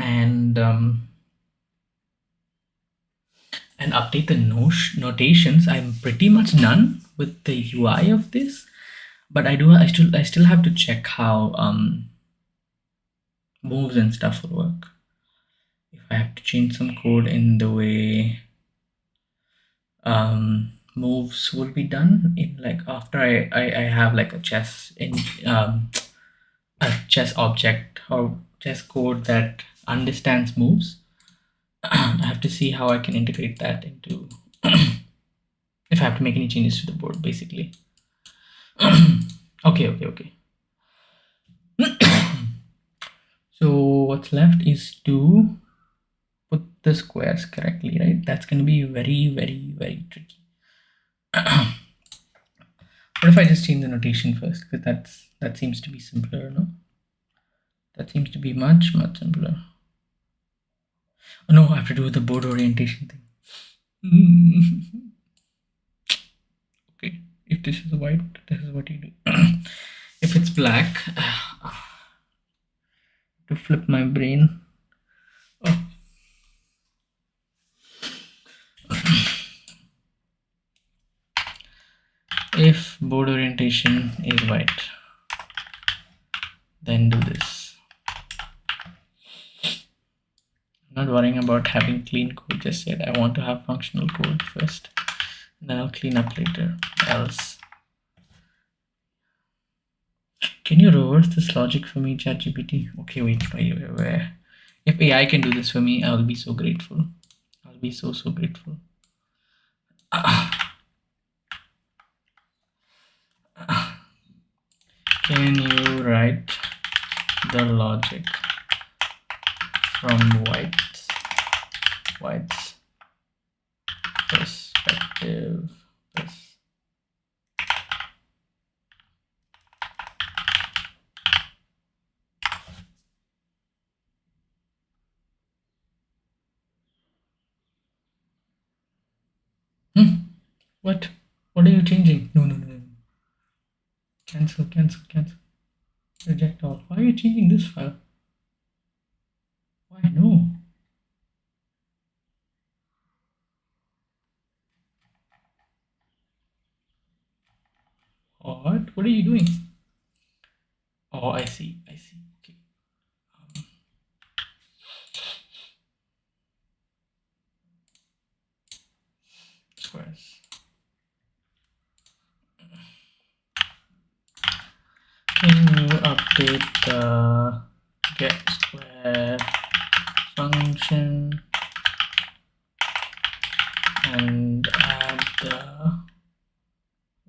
update the notations, I'm pretty much done with the UI of this. But I still have to check how moves and stuff will work. If I have to change some code in the way moves will be done in like after I have like a chess in a chess object or chess code that understands moves. I have to see how I can integrate that into if I have to make any changes to the board, basically. Okay. So what's left is to put the squares correctly, right? That's going to be very tricky. What if I just change the notation first? Because that seems to be simpler, no? That seems to be much simpler. Oh, no, I have to do the board orientation thing. Okay, if this is white, this is what you do. If it's black, to flip my brain. Oh. If board orientation is white, then do this. I'm not worrying about having clean code just yet. I want to have functional code first, and then I'll clean up later. Else, can you reverse this logic for me, ChatGPT? Okay, wait, where? If AI can do this for me, I'll be so grateful. I'll be so grateful. Can you write the logic from White's perspective? What? What are you changing? No. Cancel. Reject all. Why are you changing this file? Why no? What are you doing? Oh, I see. Okay. Squares. Can you update the get square function and add the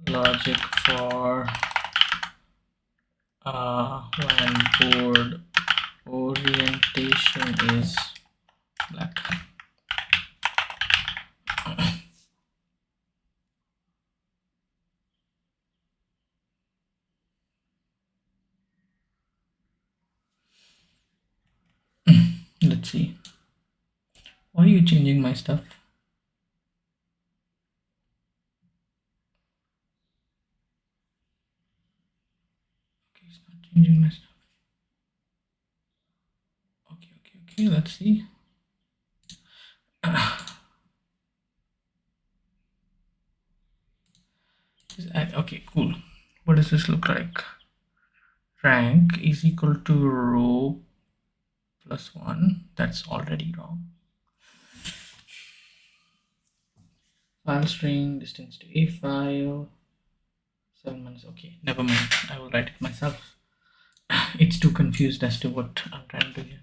logic for orientation is black. Let's see. Why are you changing my stuff? Okay, it's not changing my stuff. Okay, let's see. Okay, cool. What does this look like? Rank is equal to row plus 1. That's already wrong. File string, distance to a file, 7 minutes. Okay, never mind. I will write it myself. It's too confused as to what I'm trying to do here.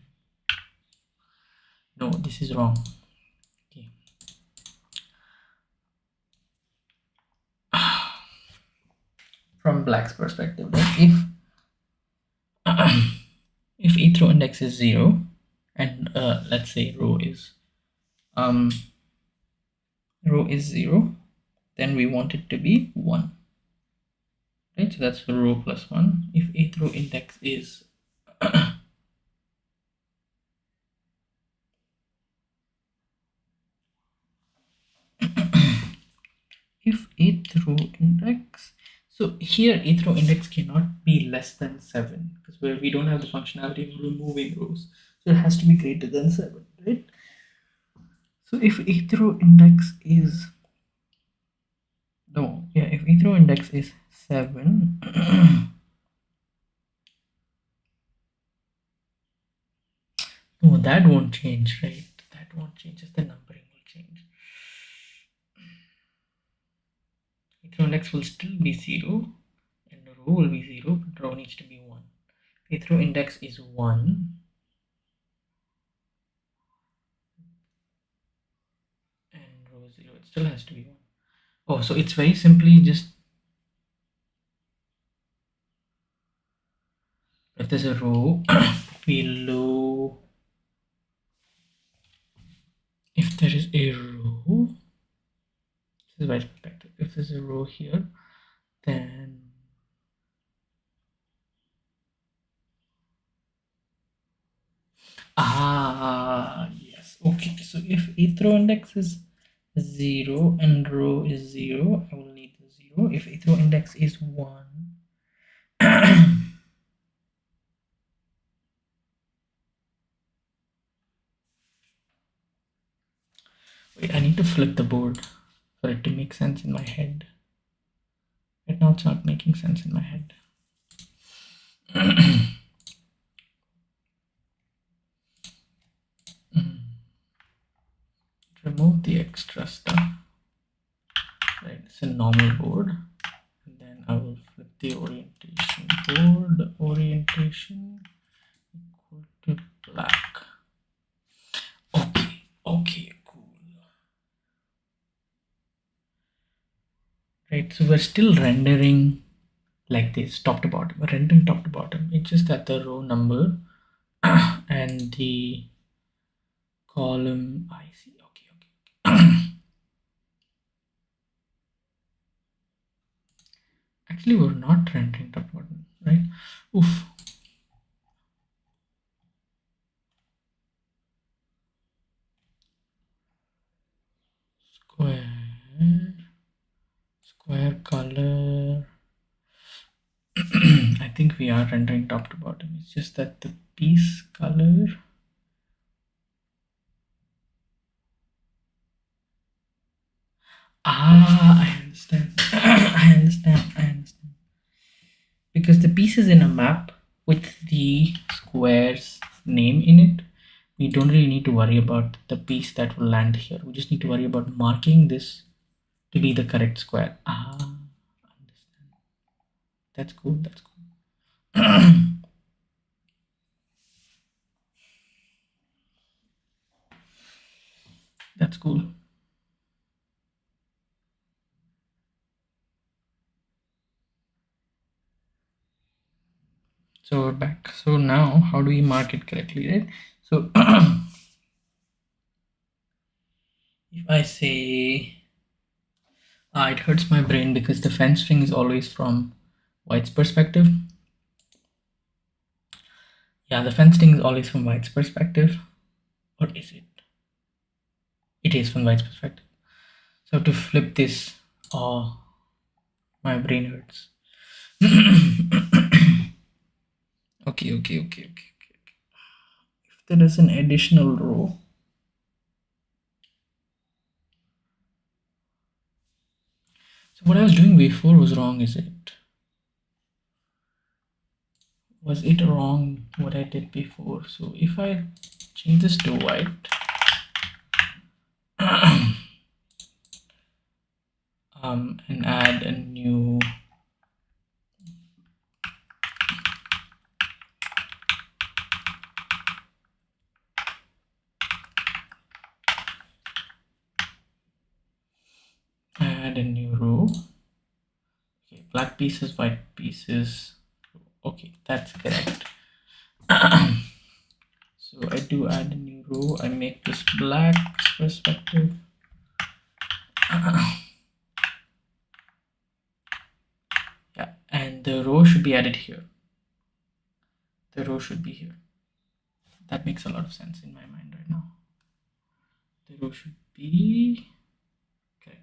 No, this is wrong. Okay. From Black's perspective, if if each row index is 0 and let's say row is 0, then we want it to be 1, right? So that's row plus 1. If eighth row index is if eighth row index, so here eighth row index cannot be less than 7 because we don't have the functionality of removing rows, so it has to be greater than 7, right? So if eighth row index is if eighth row index is 7 no, that won't change, right? That won't change, just the numbering will change. Eighth row index will still be 0 and the row will be 0, but row needs to be 1. Eighth row index is 1 and row 0, it still has to be 1. Oh, so it's very simply just if there's a row below, if there is a row, this is my perspective, if there's a row here, then yes, okay. So if eighth row index is 0 and row is 0, I will need the 0. If eighth row index is 1 wait, I need to flip the board for it to make sense in my head. Right now it's not making sense in my head. Remove the extra stuff. Right, it's a normal board. And then I will flip the orientation board. Orientation equal to black. Okay, cool. Right, so we're still rendering like this, top to bottom. We're rendering top to bottom. It's just that the row number and the column. I see. Okay. Actually, we're not rendering top to bottom, right? Oof. Square color. I think we are rendering top to bottom. It's just that the piece color. I understand. I understand. Because the piece is in a map with the square's name in it, we don't really need to worry about the piece that will land here. We just need to worry about marking this to be the correct square. Understand. That's cool. That's cool. So we're back. So now how do we mark it correctly, right? So if I say it hurts my brain because the fence string is always from White's perspective. Yeah, the fence string is always from White's perspective. Or is it? It is from White's perspective. So to flip this, oh, my brain hurts. Okay. If there is an additional row, so what I was doing before was wrong, is it? Was it wrong what I did before? So if I change this to white, and add a new row. Okay, black pieces, white pieces. Okay, that's correct. So I do add a new row. I make this black perspective. Yeah, and the row should be added here. The row should be here. That makes a lot of sense in my mind right now. The row should be correct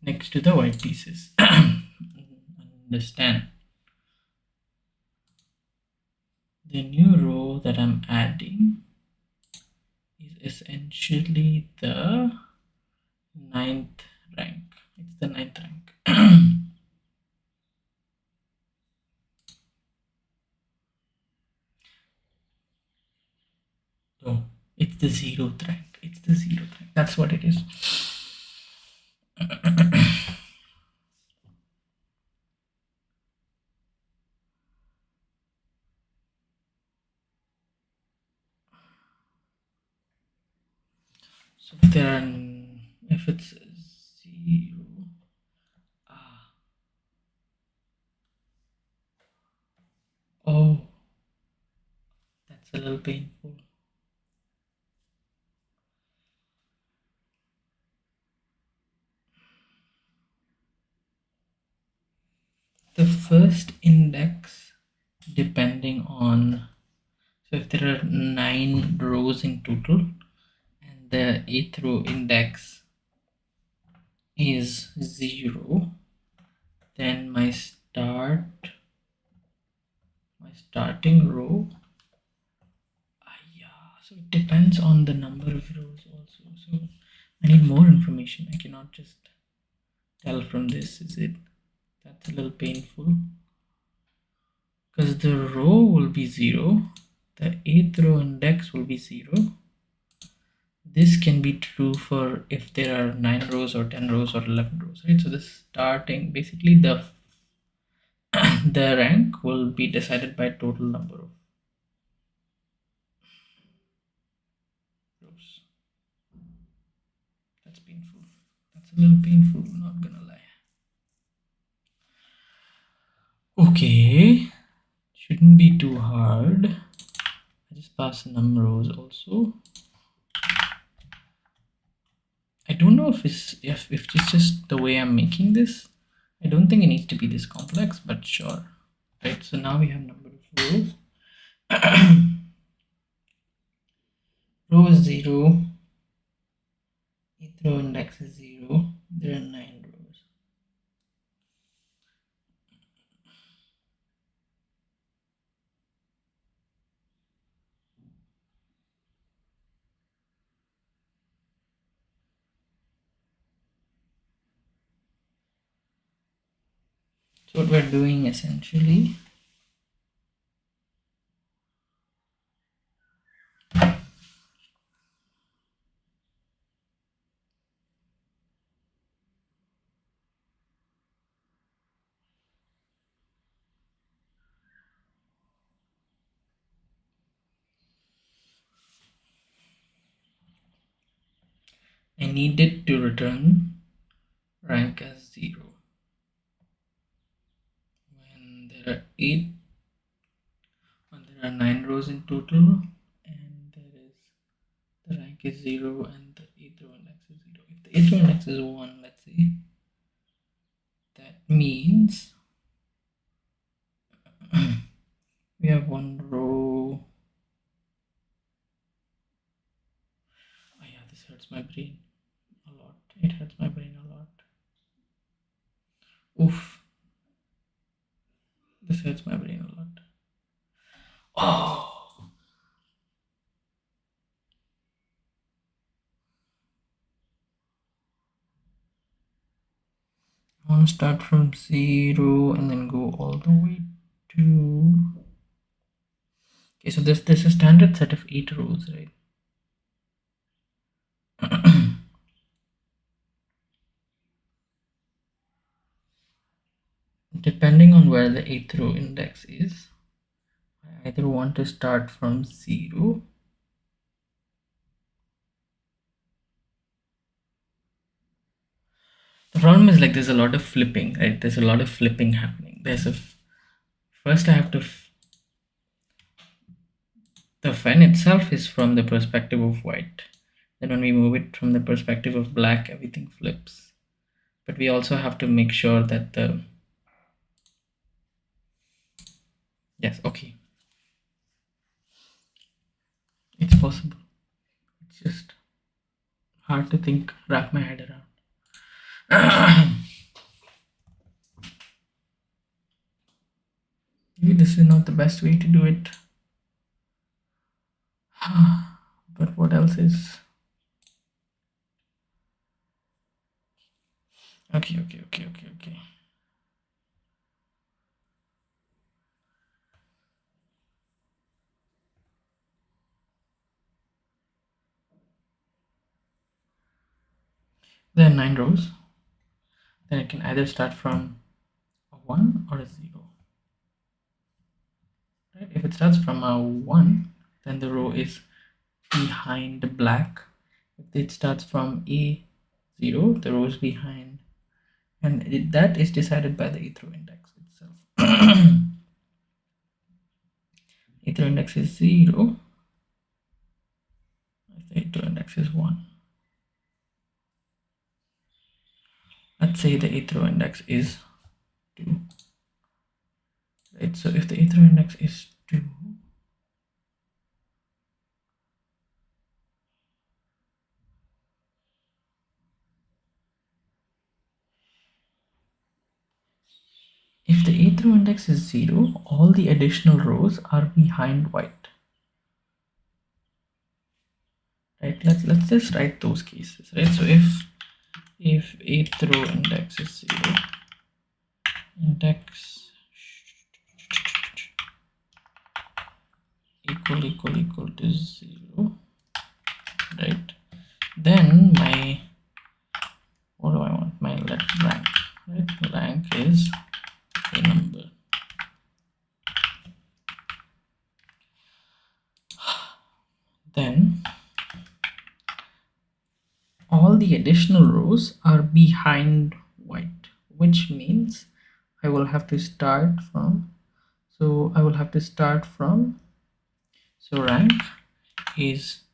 next to the white pieces. Understand. The new row that I'm adding is essentially the 9th rank. It's the 9th rank. No, it's the 0th rank. It's the 0th rank. That's what it is. So if it's 0, oh, that's a little painful. The first index, depending on, so if there are 9 rows in total and the 8th row index is 0, then my starting row, yeah, so it depends on the number of rows also. So I need more information. I cannot just tell from this, is it? That's a little painful because the row will be 0, the 8th row index will be 0. This can be true for if there are 9 rows or 10 rows or 11 rows, right? So the starting, basically the the rank will be decided by total number of rows. That's painful. That's a little painful, not gonna lie. Okay, shouldn't be too hard. I just pass num rows also. I don't know if it's just the way I'm making this. I don't think it needs to be this complex, but sure. Right, so now we have number of rows. Row is 0, 8th row index is 0, there are 9 rows. So what we're doing essentially, I needed to return rank as 0 when there are 8 there are 9 rows in total, and the rank is 0 and the eighth row index is 0. If the eighth row index is 1, let's say, that means we have one row. Oh yeah, this hurts my brain a lot. It hurts my brain a lot. Oof. This hurts my brain a lot. Oh. I want to start from 0 and then go all the way to... Okay, so this is a standard set of 8 rows, right? Depending on where the 8th row index is, I either want to start from 0 the problem is, like, there's a lot of flipping, right? There's a lot of flipping happening. First I have to the fen itself is from the perspective of white. Then when we move it from the perspective of black, everything flips. But we also have to make sure that yes, okay, it's possible. It's just hard to wrap my head around. Maybe this is not the best way to do it. But what else is... Okay. There are 9 rows. Then it can either start from a 1 or a 0. Right? If it starts from a 1, then the row is behind black. If it starts from a 0, the row is behind, and that is decided by the 8th row index itself. 8th row index is 0. The 8th row index is 1. Let's say the 8th row index is 2. Right, so if the 8th row index is 2, if the 8th row index is 0, all the additional rows are behind white. Right, let's just write those cases, right? So if 8th row index is 0, index equal to 0, right? Then my, what do I want? My left rank, right? Rank is a number. Then all the additional rows are behind white, which means I will have to start from, so rank is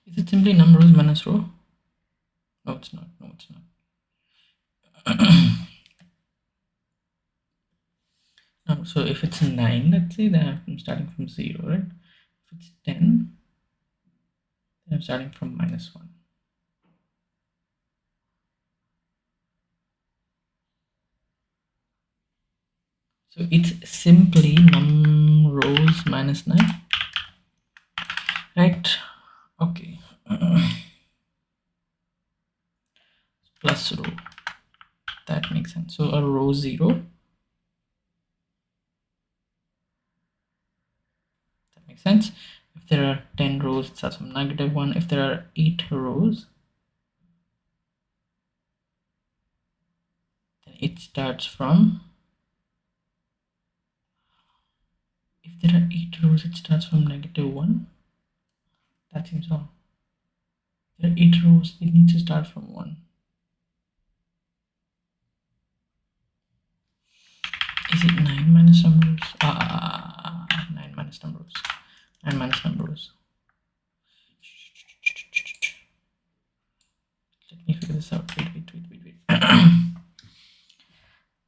is it simply num rows minus row? No, it's not. So if it's 9, let's say, then I'm starting from 0, right? If it's 10, then I'm starting from -1. So it's simply num rows minus 9, right? Okay. Plus row. That makes sense. So a row 0. That makes sense. If there are 10 rows, it starts from -1. If there are 8 rows, then it starts from... If there are 8 rows, it starts from -1. That seems wrong. There are 8 rows. It needs to start from 1. Is it 9 minus numbers? 9 minus numbers. 9 minus numbers. Let me figure this out. Wait.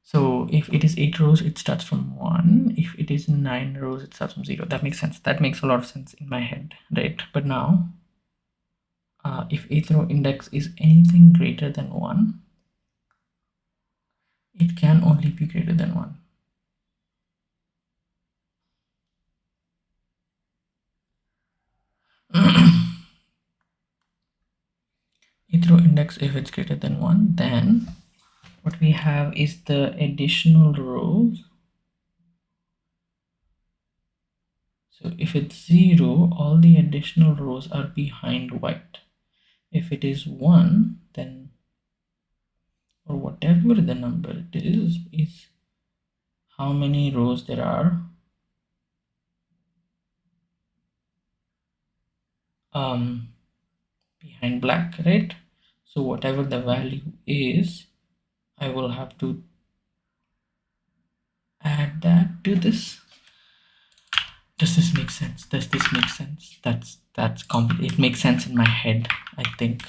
So if it is 8 rows, it starts from 1. If it is 9 rows, it starts from 0. That makes sense. That makes a lot of sense in my head, right? But now, if 8th row index is anything greater than 1, it can only be greater than 1. Eighth row index, if it's greater than 1, then what we have is the additional rows. So if it's 0, all the additional rows are behind white. If it is 1, then, or whatever the number it is how many rows there are behind black, right? So whatever the value is, I will have to add that to this. Does this make sense? Does this make sense? That's complicated. It makes sense in my head, I think.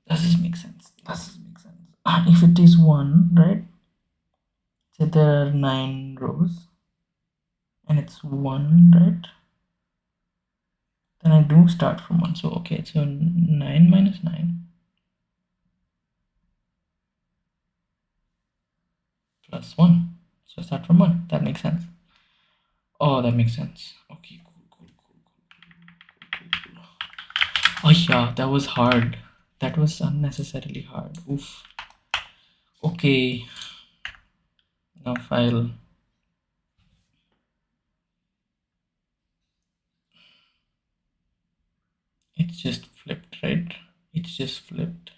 Does this make sense? Does this make sense? If it is 1, right? Say there are 9 rows and it's 1, right? Then I do start from 1. So okay, so 9 minus 9 plus 1. So start from 1. That makes sense. Oh, that makes sense. Okay, cool. Oh yeah, that was hard. That was unnecessarily hard. Oof. Okay. Now file. It's just flipped, right? It's just flipped.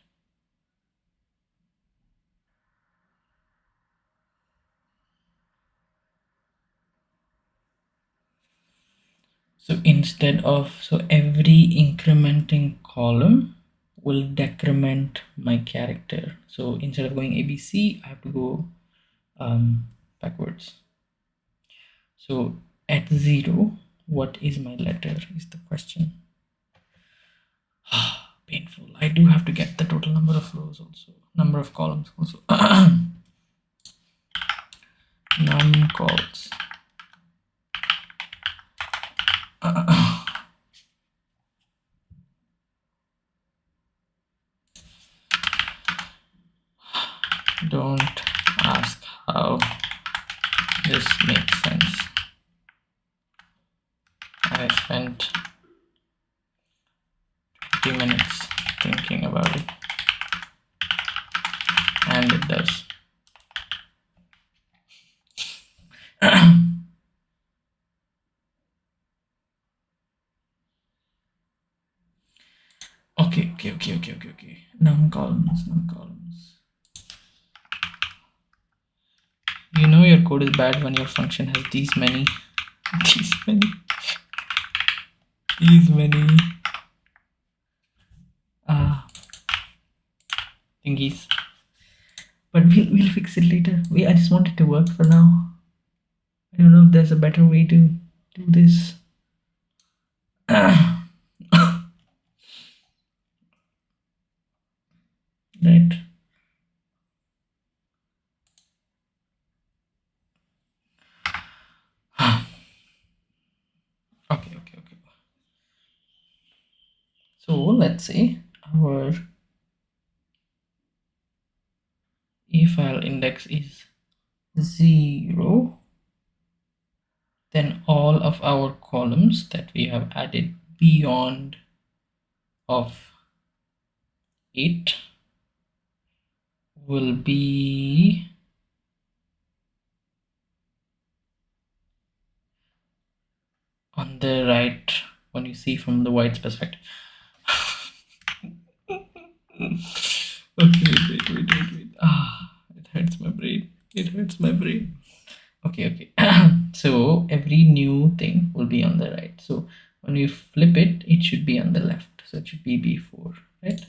So instead of, so every incrementing column will decrement my character. So instead of going ABC, I have to go backwards. So at 0, what is my letter is the question. Painful. I do have to get the total number of rows also, number of columns also. Numcols. Don't ask how this makes sense. I spent 20 minutes thinking about it, and it does. Okay. Num columns. You know your code is bad when your function has these many thingies. But we'll fix it later. I just want it to work for now. I don't know if there's a better way to do this. Right. Okay. So let's say our E file index is 0, then all of our columns that we have added beyond of 8 will be on the right when you see from the white's perspective. Okay, wait. It hurts my brain. Okay. So every new thing will be on the right. So when we flip it, it should be on the left. So it should be B4, right?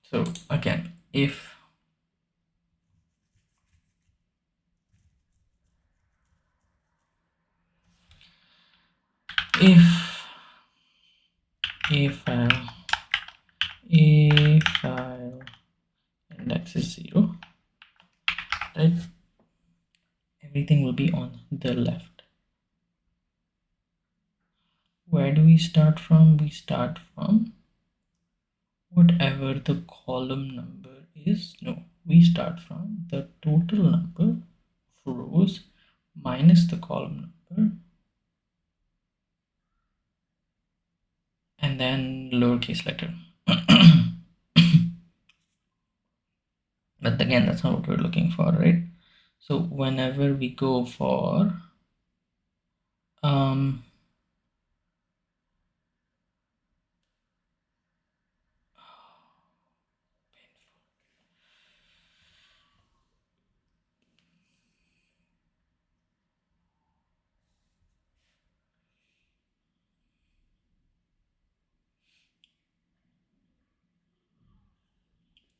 So again, if a file index is 0, right, everything will be on the left. Where do we start from? We start from whatever the column number is. No, we start from the total number of rows minus the column number, and then lowercase letter. But again, that's not what we're looking for, right? So whenever we go for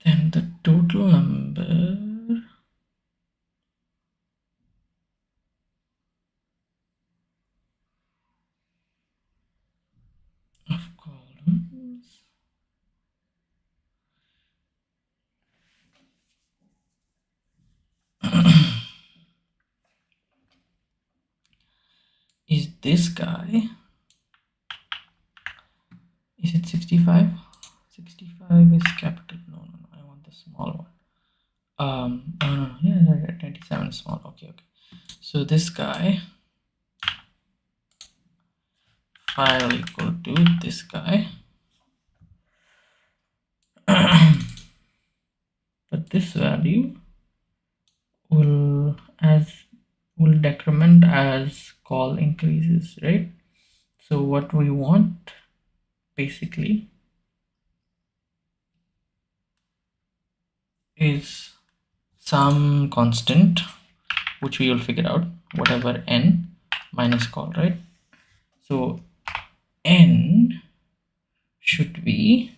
then the total number of columns is this guy. Is it 65? 65 is capital. No, I want the small one. Oh no, yeah, 27 is small. Okay. So this guy, file equal to this guy. But this value will decrement as call increases, right? So what we want basically is some constant which we will figure out, whatever n minus call, right? So n should be,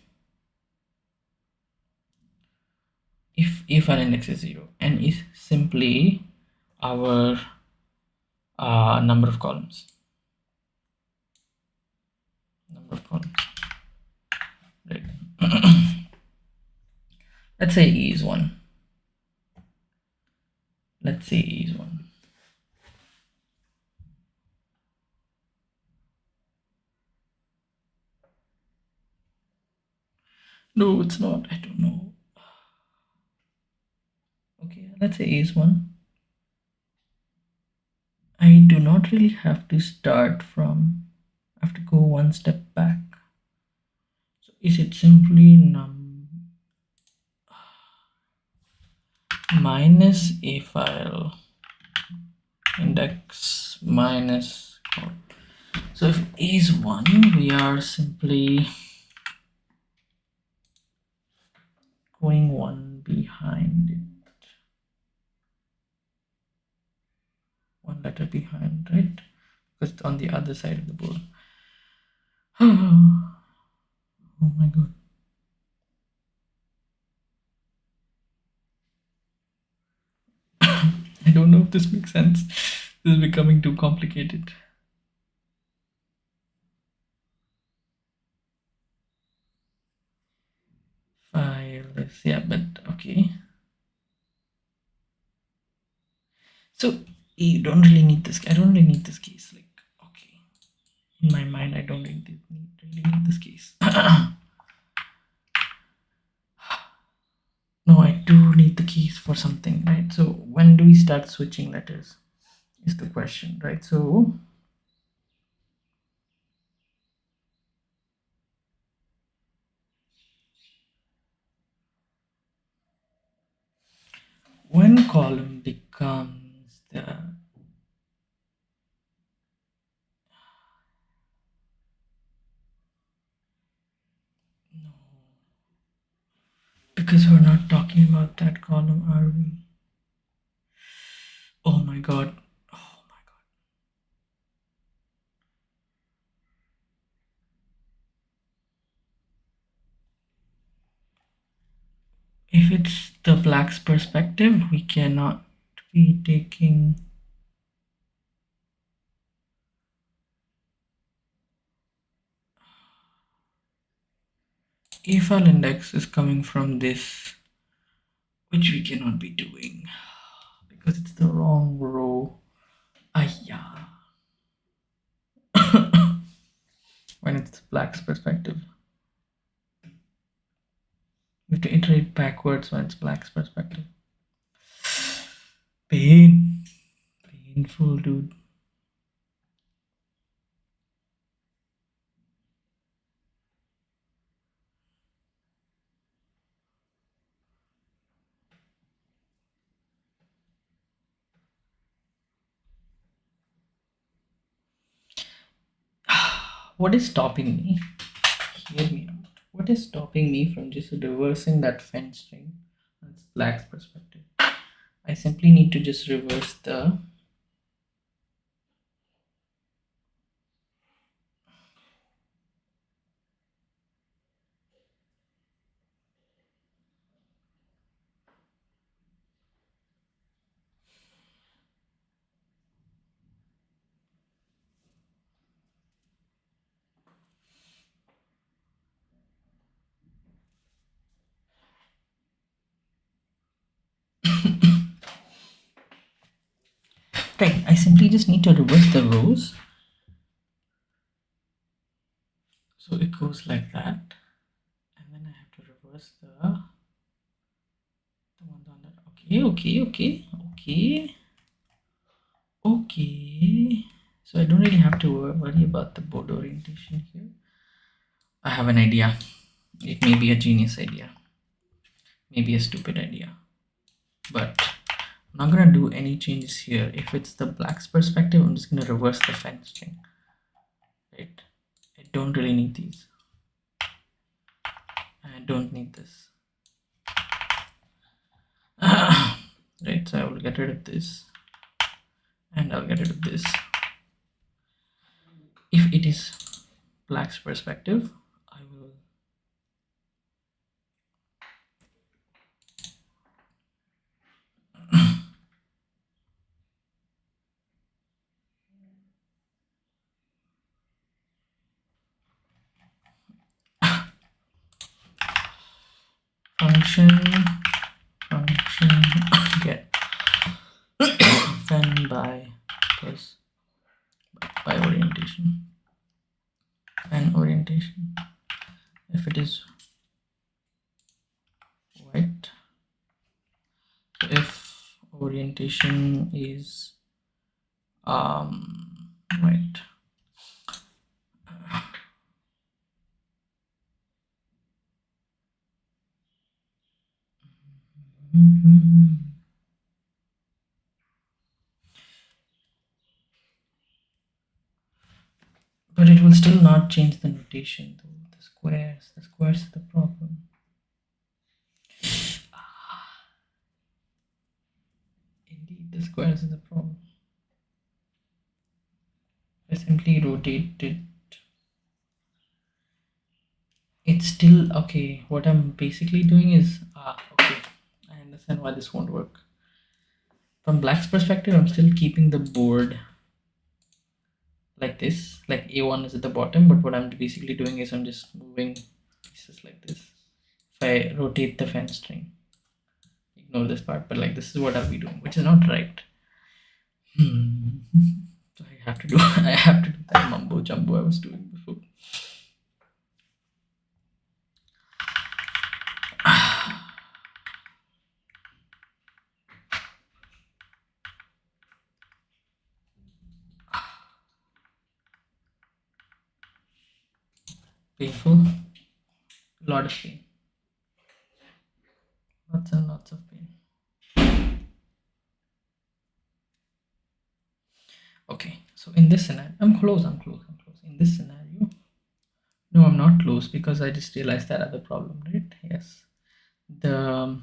if our index is 0, n is simply our number of columns, right? Let's say e is 1. Let's say e is 1. No, it's not. I don't know. Okay, let's say e is 1. I do not really have to start from, I have to go one step back. So is it simply minus a file index minus call? So if a is 1, we are simply going one behind it, one letter behind, right? Because it's on the other side of the board. Oh my god. I don't know if this makes sense. This is becoming too complicated. File is, yeah, but okay. So you don't really need this. I don't really need this case. Like, okay, in my mind, I don't really need this case. No, I do need the keys for something, right? So when do we start switching letters is the question, right? So when column becomes the Because we're not talking about that column, are we? Oh my god. Oh my god. If it's the black's perspective, we cannot be taking. If-file index is coming from this, which we cannot be doing because it's the wrong row. Ayah. When it's black's perspective. We have to iterate backwards when it's black's perspective. Pain. Painful, dude. What is stopping me? Hear me out. What is stopping me from just reversing that fence string? That's black's perspective. I simply need to just reverse the. Right, I simply just need to reverse the rows. So it goes like that. And then I have to reverse the one on that. Okay. So I don't really have to worry about the board orientation here. I have an idea. It may be a genius idea. Maybe a stupid idea. But I'm not gonna do any changes here. If it's the black's perspective, I'm just gonna reverse the fence string. Right? I don't really need these. I don't need this. Right, so I will get rid of this. And I'll get rid of this. If it is black's perspective, I will function get fen by plus by orientation and orientation. If it is white, so if orientation is white, but it will still not change the notation though. The squares are the problem. Indeed, the squares is the problem. I simply rotate it. It's still okay. What I'm basically doing is okay. I understand why this won't work. From black's perspective, I'm still keeping the board like this, like A1 is at the bottom, but what I'm basically doing is I'm just moving pieces like this. If I rotate the fence string, ignore this part, but like this is what I'll be doing, which is not right. So I have to do I have to do that mumbo jumbo I was doing before. Painful, lot of pain, lots and lots of pain. Okay, so in this scenario, I'm close. In this scenario, no, I'm not close because I just realized that other problem, right? Yes, the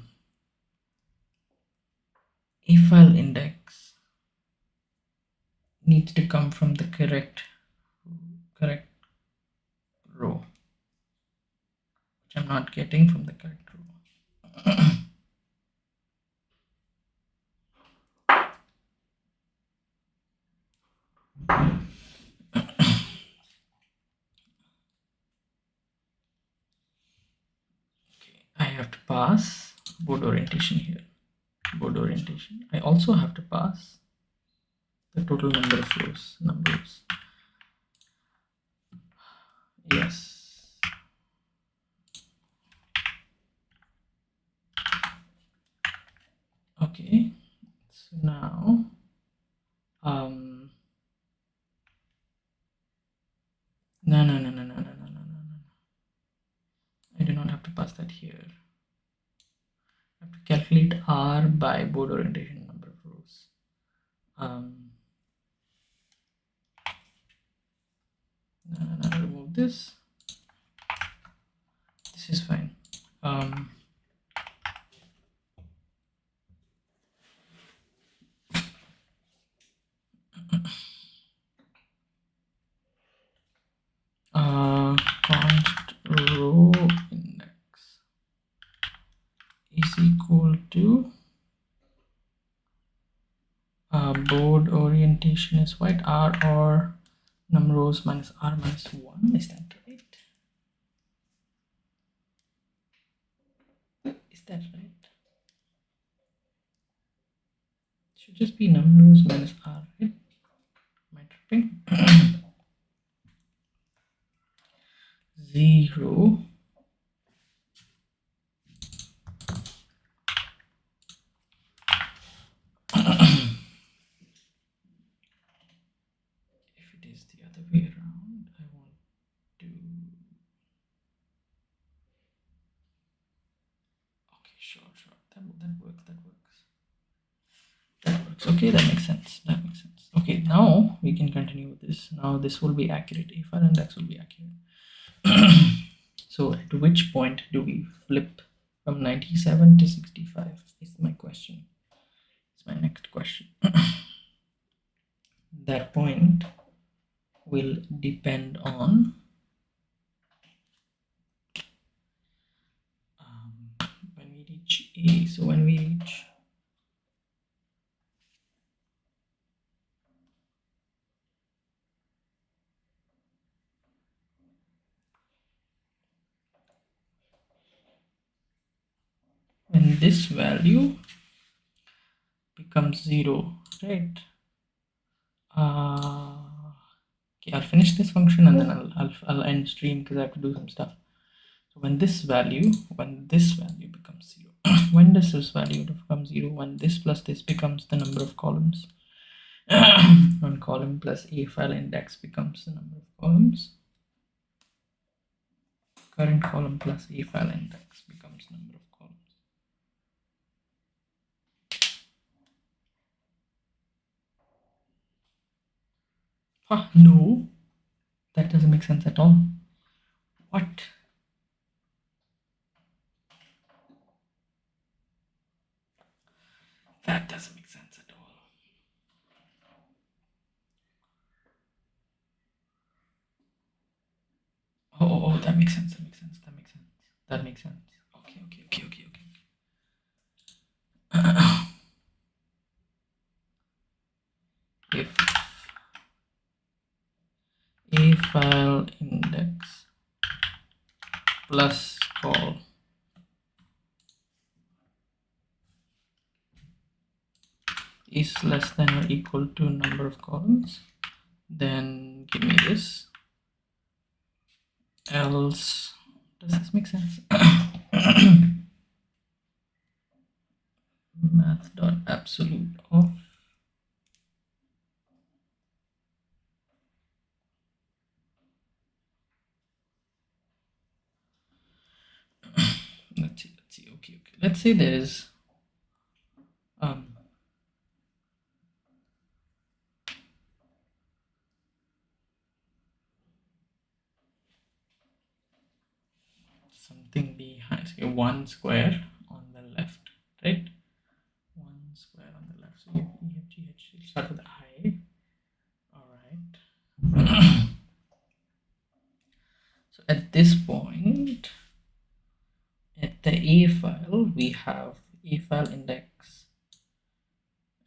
a file index needs to come from the correct row, which I'm not getting from the correct row. I have to pass board orientation here. Board orientation. I also have to pass the total number of rows. Numbers. Yes. Okay. So now, no. I do not have to pass that here. I have to calculate R by board orientation number of rows. No, remove this. This is fine. Const row index is equal to board orientation is white, R or num rows minus R minus 1. Is that right? Is that right? Should just be num rows minus R, right? Am I tripping? 0 if it is the other way around, I want to. Okay, sure. That works. Okay, that makes sense. Okay, now we can continue with this. Now this will be accurate. A file index will be accurate. So at which point do we flip from 97 to 65 is my question. It's my next question. That point will depend on when we reach A. So when we reach when this value becomes 0, right? Okay, I'll finish this function and then I'll end stream because I have to do some stuff. So when this value becomes 0, when does this value become 0? When this plus this becomes the number of columns. When column plus a file index becomes the number of columns. Current column plus a file index becomes number of columns. No, that doesn't make sense at all. What? That doesn't make sense at all. Oh, that makes sense. That makes sense. Okay. If a file index plus call is less than or equal to number of columns, then give me this. Else, does this make sense? Math.absolute of let's see. Okay. Let's say there is something behind, say 1 square start with I. All right. So at this point, at the A file, we have A file index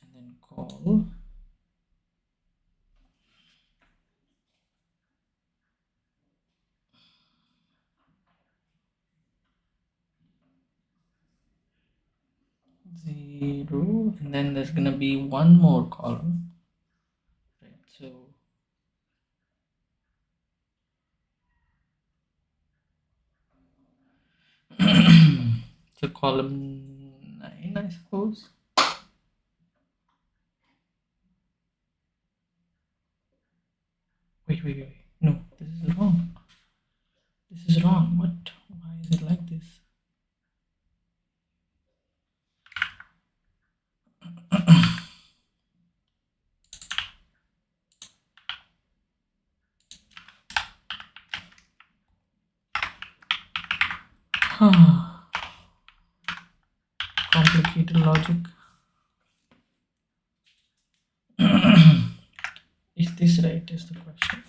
and then call 0, and then there's gonna be one more column, right? So column 9, I suppose. Wait. No, this is wrong. This is wrong. What? Why is it like this? Complicated logic. Is this right? Is the question.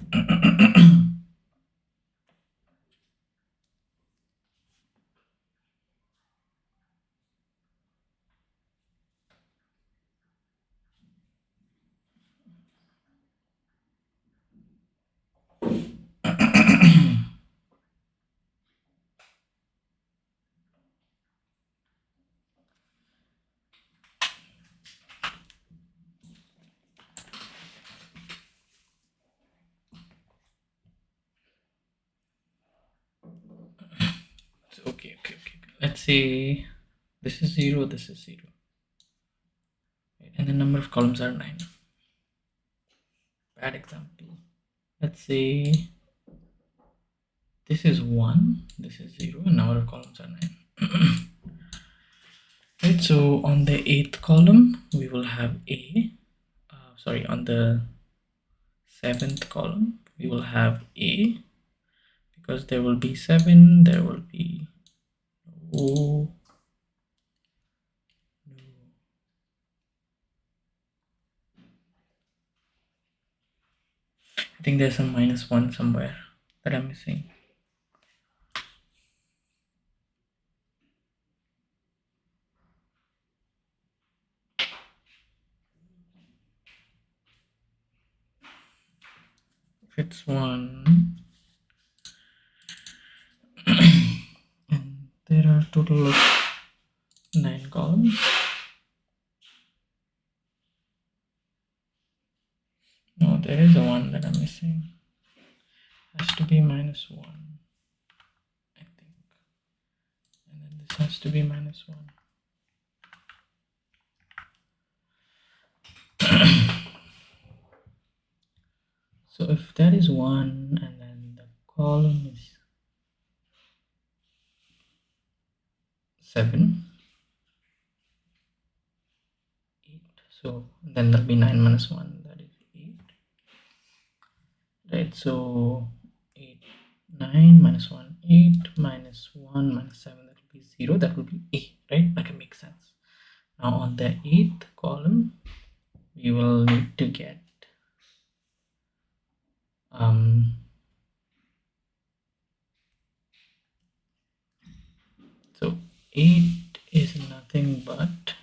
Okay. Let's say this is 0, this is 0. Right? And the number of columns are 9. Bad example. Let's say this is 1, this is 0, and number of columns are 9. Right, so on the 8th column, we will have A. On the 7th column, we will have A. Because there will be 7, there will be no. I think there's a -1 somewhere that I'm missing. If it's 1, and there are total of 9 columns. No, there is a 1 that I'm missing. Has to be -1, I think. And then this has to be -1. So if that is 1 and then the column is 7, 8, so then there'll be 9 minus 1, that is 8. Right, so 8, 9 minus 1, 8 minus 1 minus 7, that will be 0, that will be A, right? That can make sense. Now on the 8th column, we will need to get so 8 is nothing but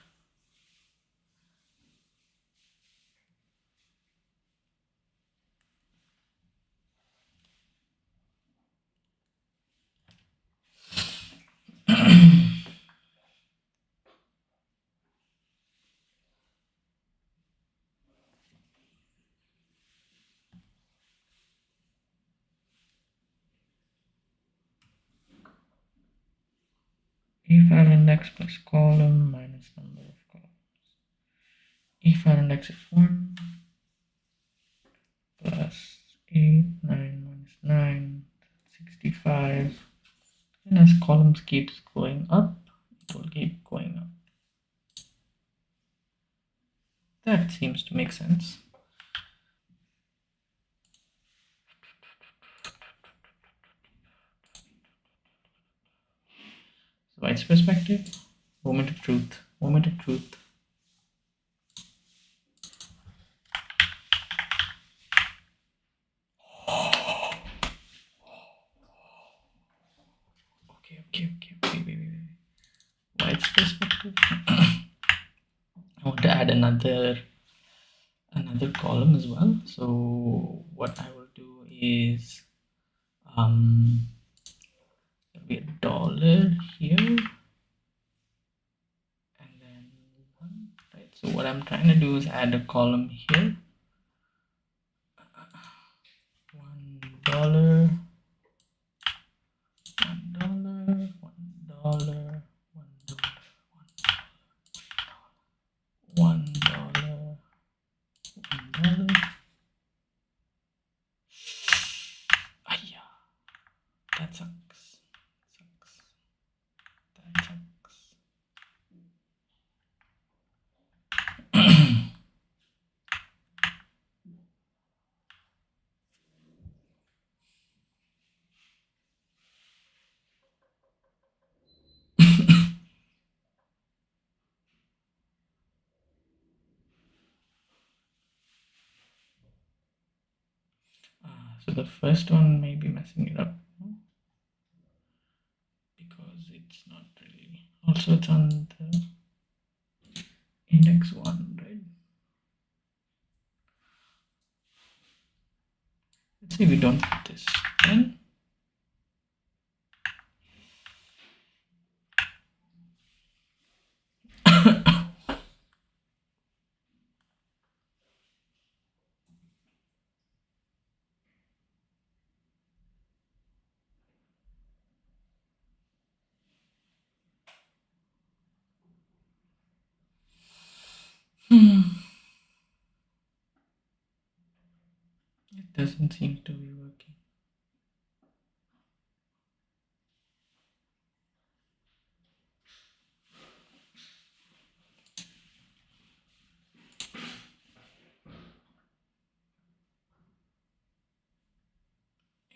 A file index plus column minus number of columns. A file index is 1 plus 8, 9 minus 9, 65. And as columns keeps going up, it will keep going up. That seems to make sense. So White's perspective, moment of truth. Wait. White space perspective. I want to add another column as well. So what I will do is there'll be a dollar here, and then one, right. So what I'm trying to do is add a column here. $1, $1, $1, $1, $1. Aya, that sucks. That sucks. So the first one may be messing it up, no? Because it's not really. Also, it's on the index one, right? Let's see if we don't put this. Then it doesn't seem to be working.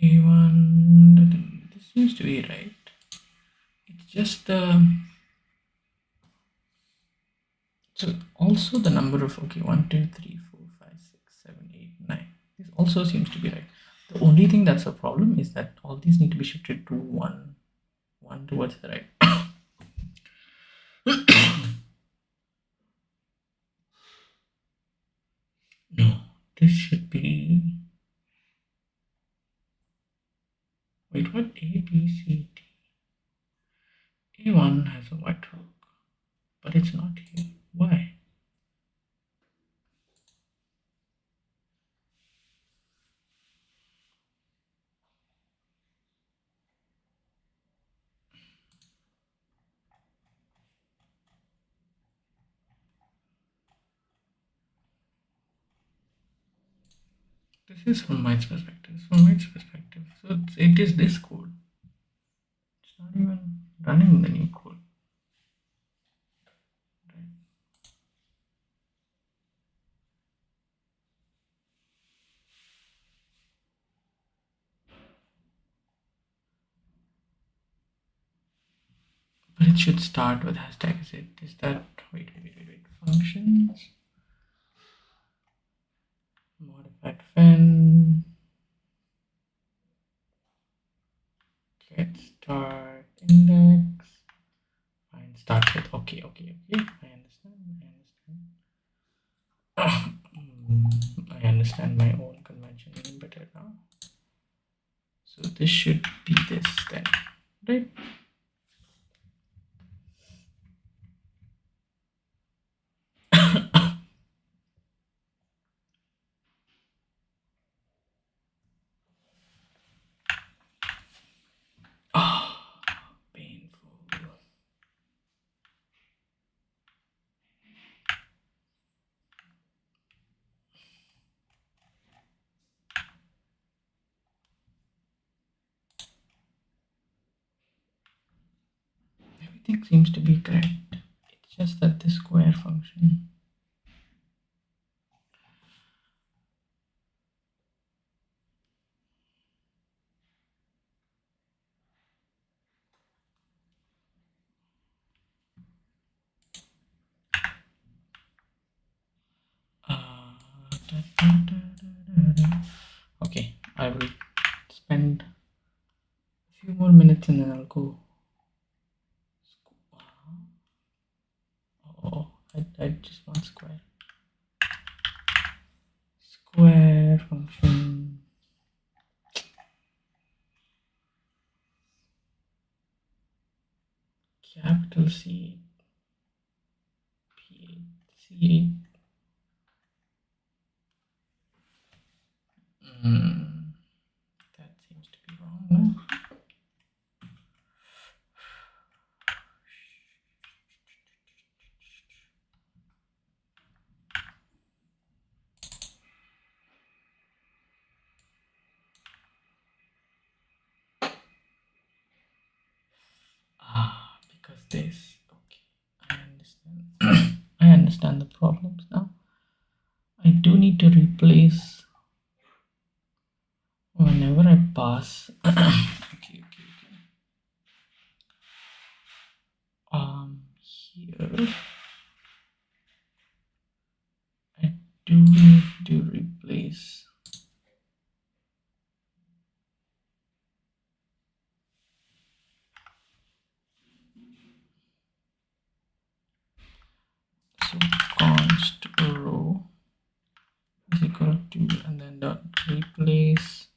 A1, this seems to be right. It's just the so also the number of 1, 2, 3, 4, 5, 6, 7, 8, 9. This also seems to be right. The only thing that's a problem is that all these need to be shifted to one towards the right. No, this should be. Wait, what? A, B, C, D. A1 has a white rock, but it's not here. Why? This is from Mike's perspective. So it is this code. It's not even running the new code. But it should start with hashtag is that wait. Functions. Modified fin. Get start index. Fine, start with okay. I understand my own convention even better now. So this should be this then, right? Oh, painful. Everything seems to be correct. It's just that the square function. Okay, I will spend a few more minutes and then I'll go I just want square function. Capital C, P, C. That seems to be wrong. No? Because this. Okay, I understand. I understand the problems now. I do need to replace whenever I pass. Okay. Here I do need to replace. So const row is equal to, and then dot replace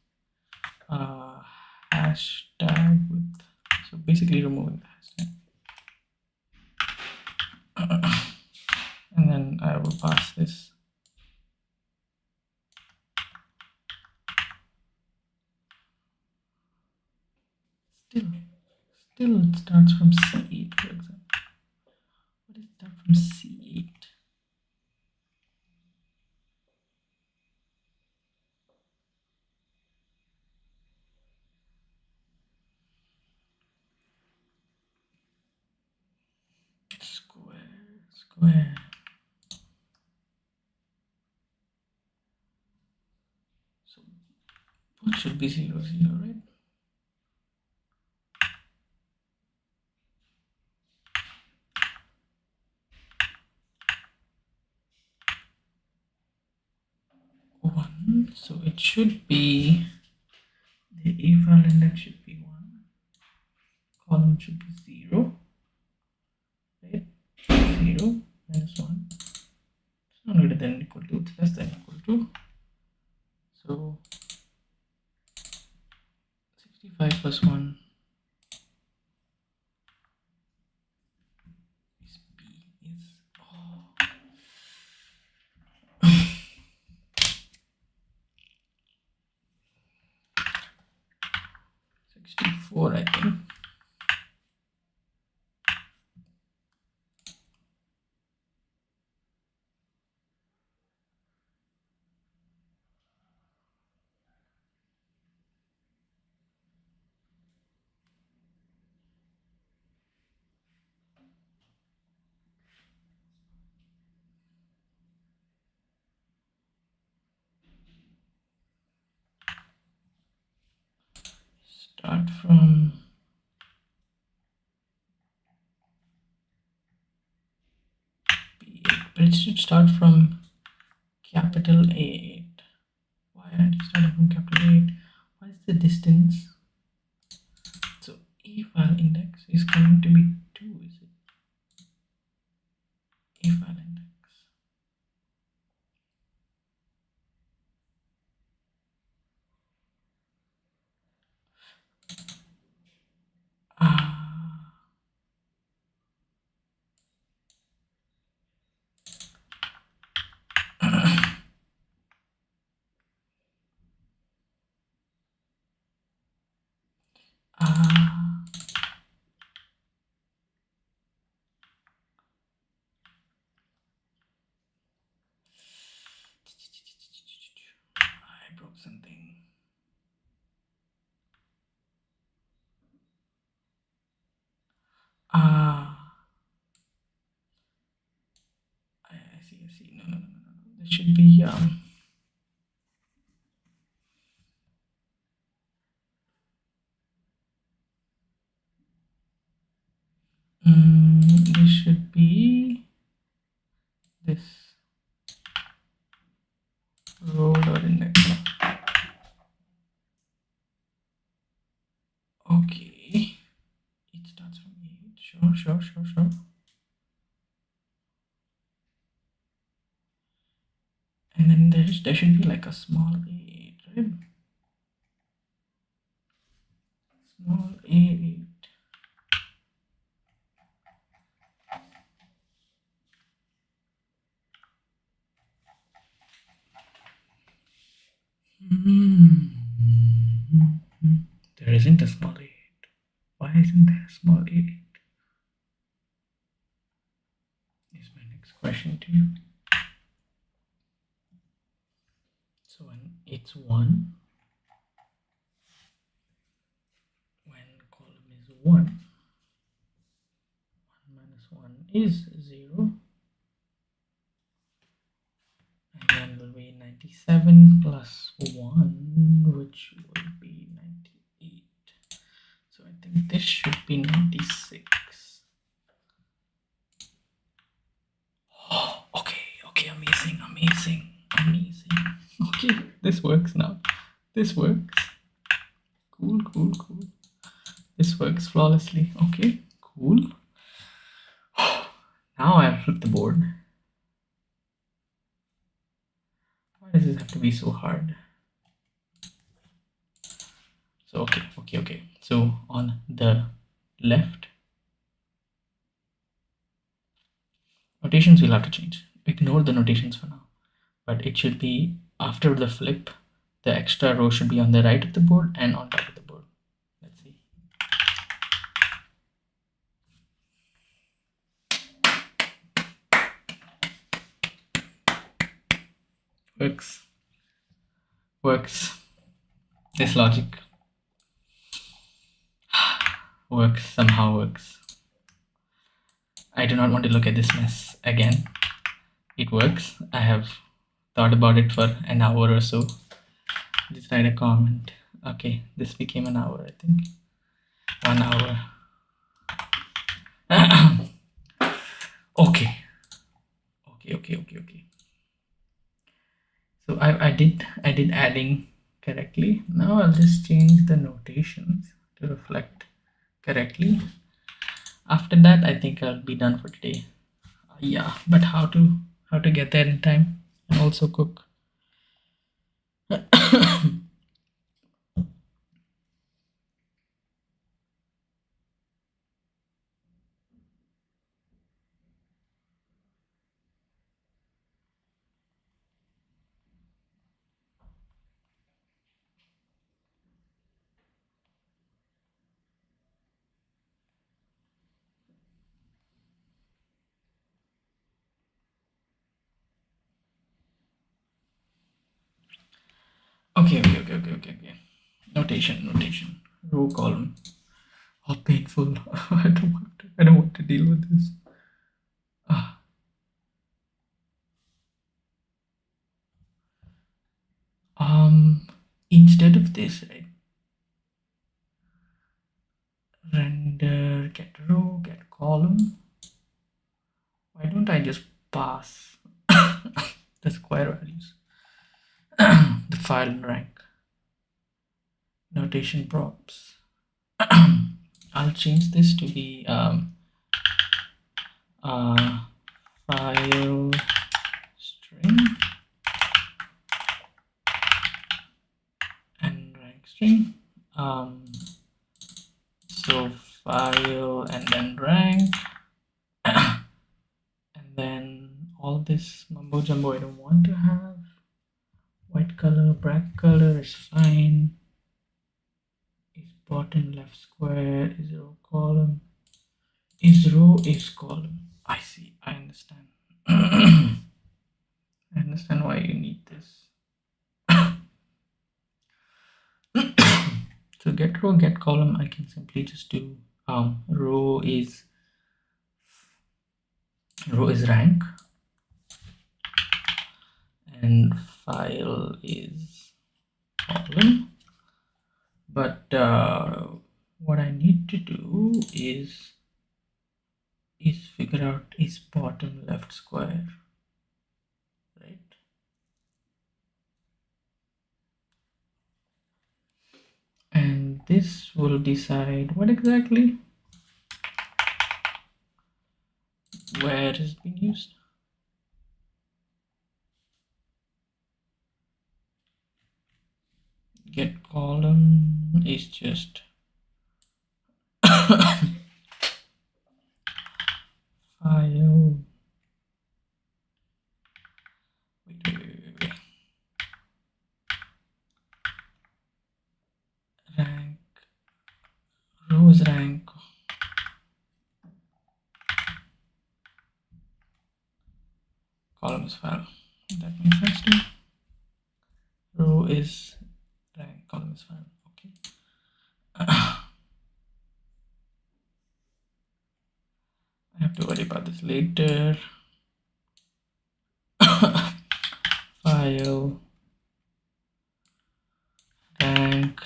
hashtag with, so basically removing the hashtag. And then I will pass this. Still it starts from C8, for example. What is that from C8? Square. So both should be 0, 0, right? One. So it should be, the eval index should be 1. Column should be 0. Right? 0 minus 1. It's not greater than equal to, it's less than equal to. So 65 plus 1 is B is 64, I think. Start from B8, but it should start from capital A8. Why aren't you starting from capital A8? What is the distance? So eval index is going to be 2, is it? Eval index. I broke something. I see. No. This should be this should be this roller index. Okay, it starts from 8. Sure. there should be like a small a8, right? Small a8. There isn't a small a8. Why isn't there a small a8? Is my next question to you. So when it's 1, when column is 1, 1 minus 1 is 0. And then it will be 97 plus 1, which will be 98. So I think this should be 96. Oh, okay, amazing. Okay, this works now. This works. Cool. This works flawlessly. Okay, cool. Now I'll flip the board. Why does this have to be so hard? So okay. So on the left, notations we'll have to change. Ignore the notations for now. But it should be after the flip, the extra row should be on the right of the board and on top of the board. Let's see. Works. This logic somehow works. I do not want to look at this mess again. It works. I have thought about it for an hour or so. Just write a comment. Okay, this became an hour, I think. 1 hour. Okay. So I did adding correctly. Now I'll just change the notations to reflect correctly. After that, I think I'll be done for today. Yeah, but how to get there in time and also cook. Okay. Notation. Row column. How painful. I don't want to deal with this. Instead of this, right? Render get row, get column. Why don't I just pass the square values? The file and rank. Notation props. I'll change this to be file string and rank string. So file and then rank, and then all this mumbo jumbo I don't want to have. White color, black color is fine. Is bottom left square, is row column, is row is column. I see, I understand. I understand why you need this. So get row, get column, I can simply just do row is rank and file is column. But what I need to do is figure out is bottom left square, right? And this will decide what exactly where is being used. get column is just file. Wait. Rank, rows rank, columns file. That makes sense to me. Row is rank, column is file. Okay. I have to worry about this later. File, rank,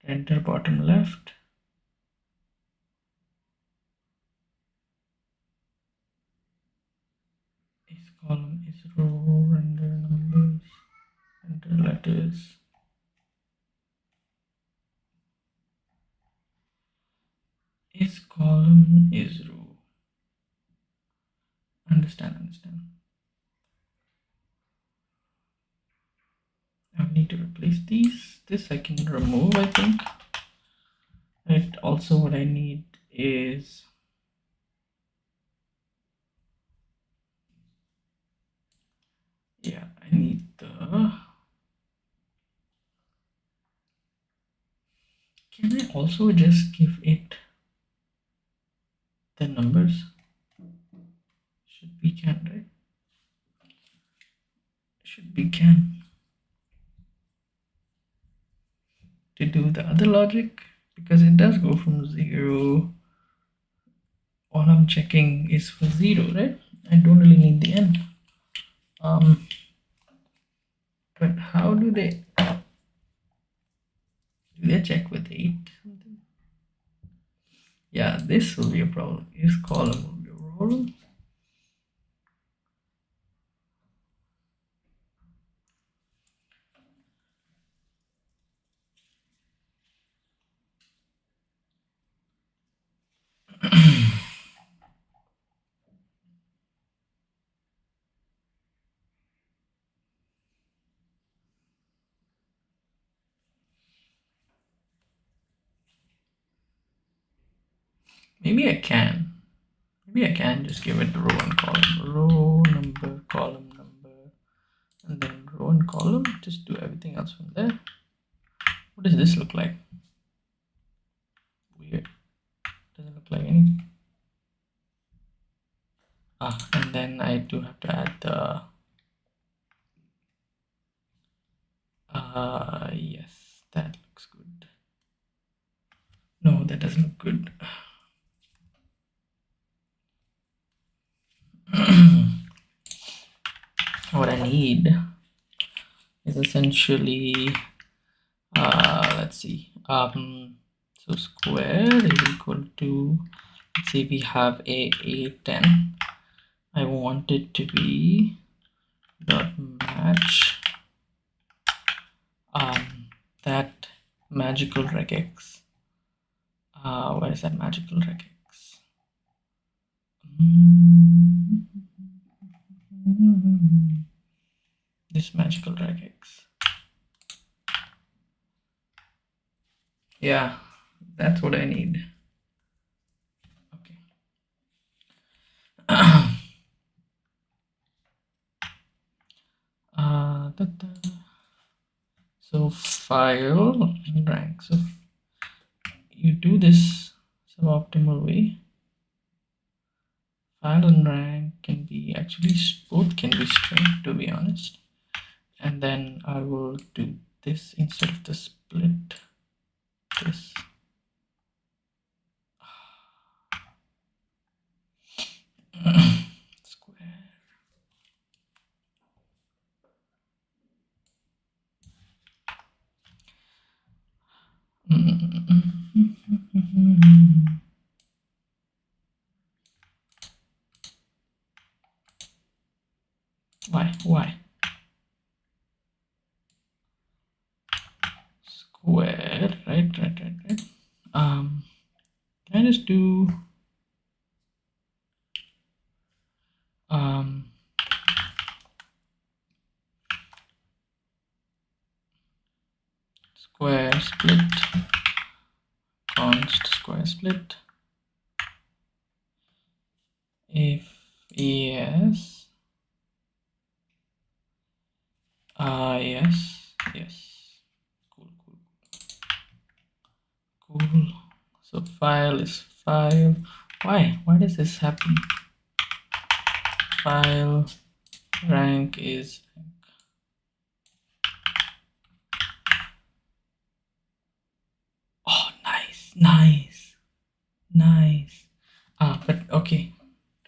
enter bottom left. Is column, is row, render numbers, enter letters. Is column, is row. Understand. I need to replace these. This I can remove, I think. Right. Also, what I need is I need the. Can I also just give it the numbers? Should be can, right? Should be can. To do the other logic, because it does go from 0. All I'm checking is for 0, right? I don't really need the end. But how do they check with 8 something? Yeah, this will be a problem. Is column will be a problem. Maybe I can just give it row and column, row number, column number, and then row and column. Just do everything else from there. What does this look like? Weird. Doesn't look like anything. And then I do have to add the yes, that looks good. No, that doesn't look good. What I need is essentially let's see, so square is equal to, let's say we have a 10. I want it to be dot match that magical regex. Where is that magical regex? This magical regex. Yeah, that's what I need. Okay. So file and rank. So you do this suboptimal way. File and rank can be actually both can be string, to be honest. And then I will do this instead of the split. This. Square. Why? Square, right. Can I just do square split, const square split. If yes, yes, cool. So file is file. Why does this happen? File rank is oh, nice. But okay,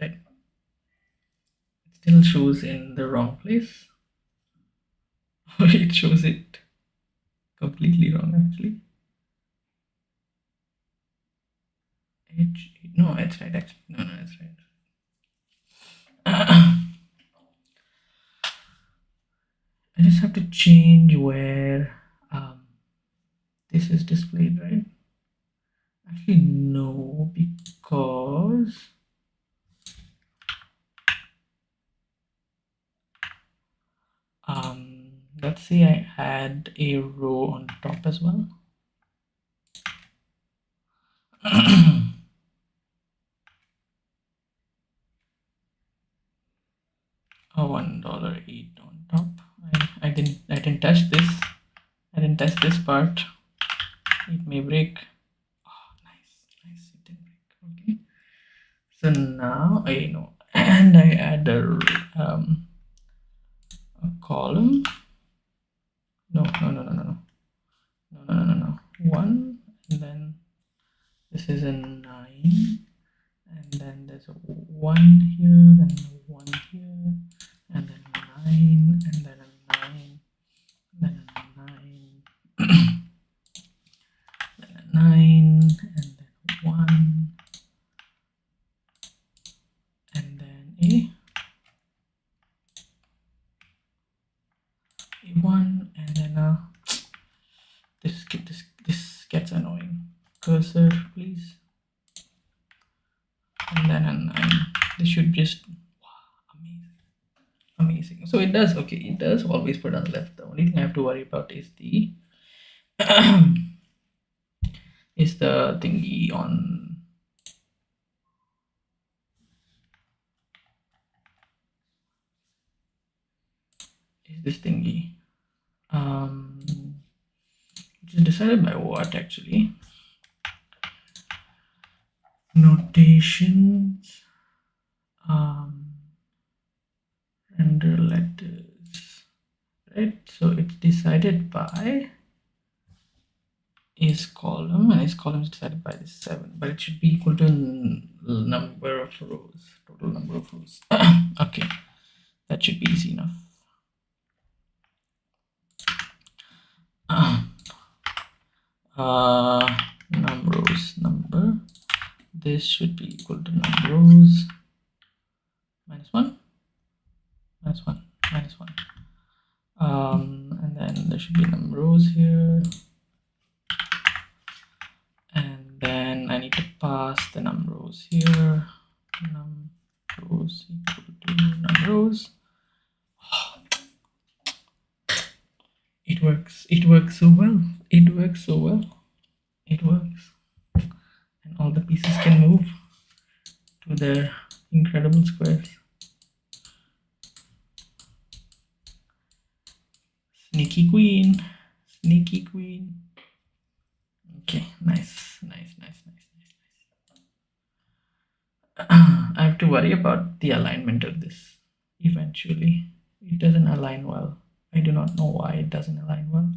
right. It still shows in the wrong place. It shows it completely wrong actually. No, it's right actually. No, it's right. I just have to change where this is displayed, right? Actually, no, because let's say I add a row on top as well. Oh, $1.08 on top. I didn't touch this. I didn't test this part. It may break. Oh, nice. It didn't break. Okay. So now I know, and I add a column. No. 1, and then this is a 9, and then there's a 1 here, and a 1 here, and then a 9, and then a 9, then a 9, then a 9, and then a 1, and then a 1, and then a this gets annoying. Cursor, please. And then a 9. This should just amazing. So it does, okay, it does always put on the left. The only thing I have to worry about is the is the thingy on this thingy which is decided by what actually? Notations, render letters, right? So it's decided by is column, and is column is decided by this 7, but it should be equal to number of rows, total number of rows. Okay, that should be easy enough. Number, this should be equal to number rows minus 1, and then there should be number rows here, and then I need to pass the number rows here, num rows equal to number rows. It works so well. It works, and all the pieces can move to their incredible squares. Sneaky queen. Okay, nice. I have to worry about the alignment of this eventually. It doesn't align well. I do not know why it doesn't align well.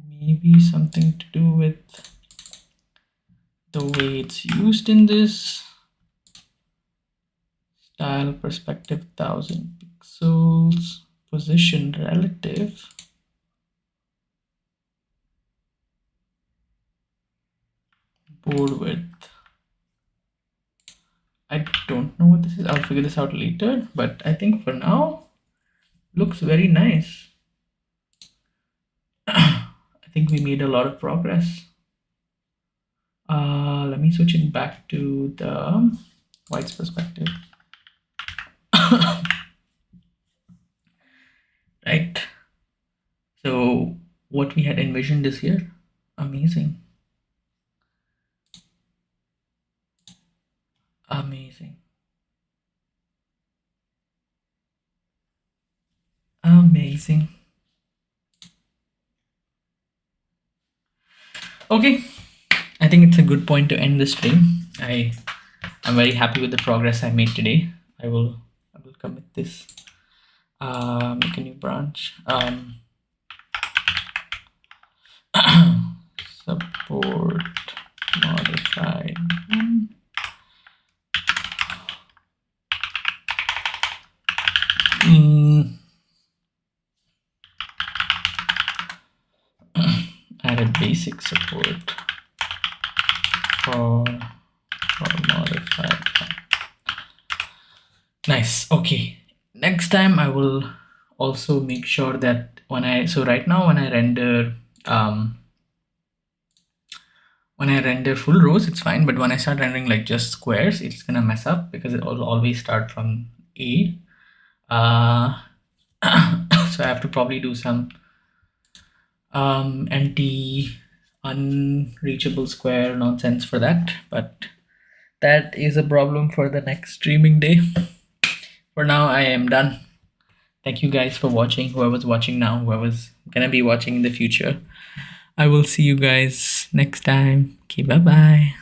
Maybe something to do with the way it's used in this. Style perspective 1000 pixels, position relative. Board width. I don't know what this is. I'll figure this out later, but I think for now looks very nice. I think we made a lot of progress. Let me switch it back to the white's perspective. Right. what we had envisioned this year. Amazing. Amazing. Amazing. Okay, I think it's a good point to end the stream. I'm very happy with the progress I made today. I will commit this. Make a new branch. Support modified. Mm, added basic support for modified. Nice. Okay. Next time I will also make sure that so right now um when I render full rows, it's fine, but when I start rendering like just squares, it's gonna mess up because it will always start from A. So I have to probably do some empty unreachable square nonsense for that, but that is a problem for the next streaming day. For now, I am done. Thank you guys for watching. Whoever's watching now, whoever's gonna be watching in the future. I will see you guys next time. Okay, bye bye.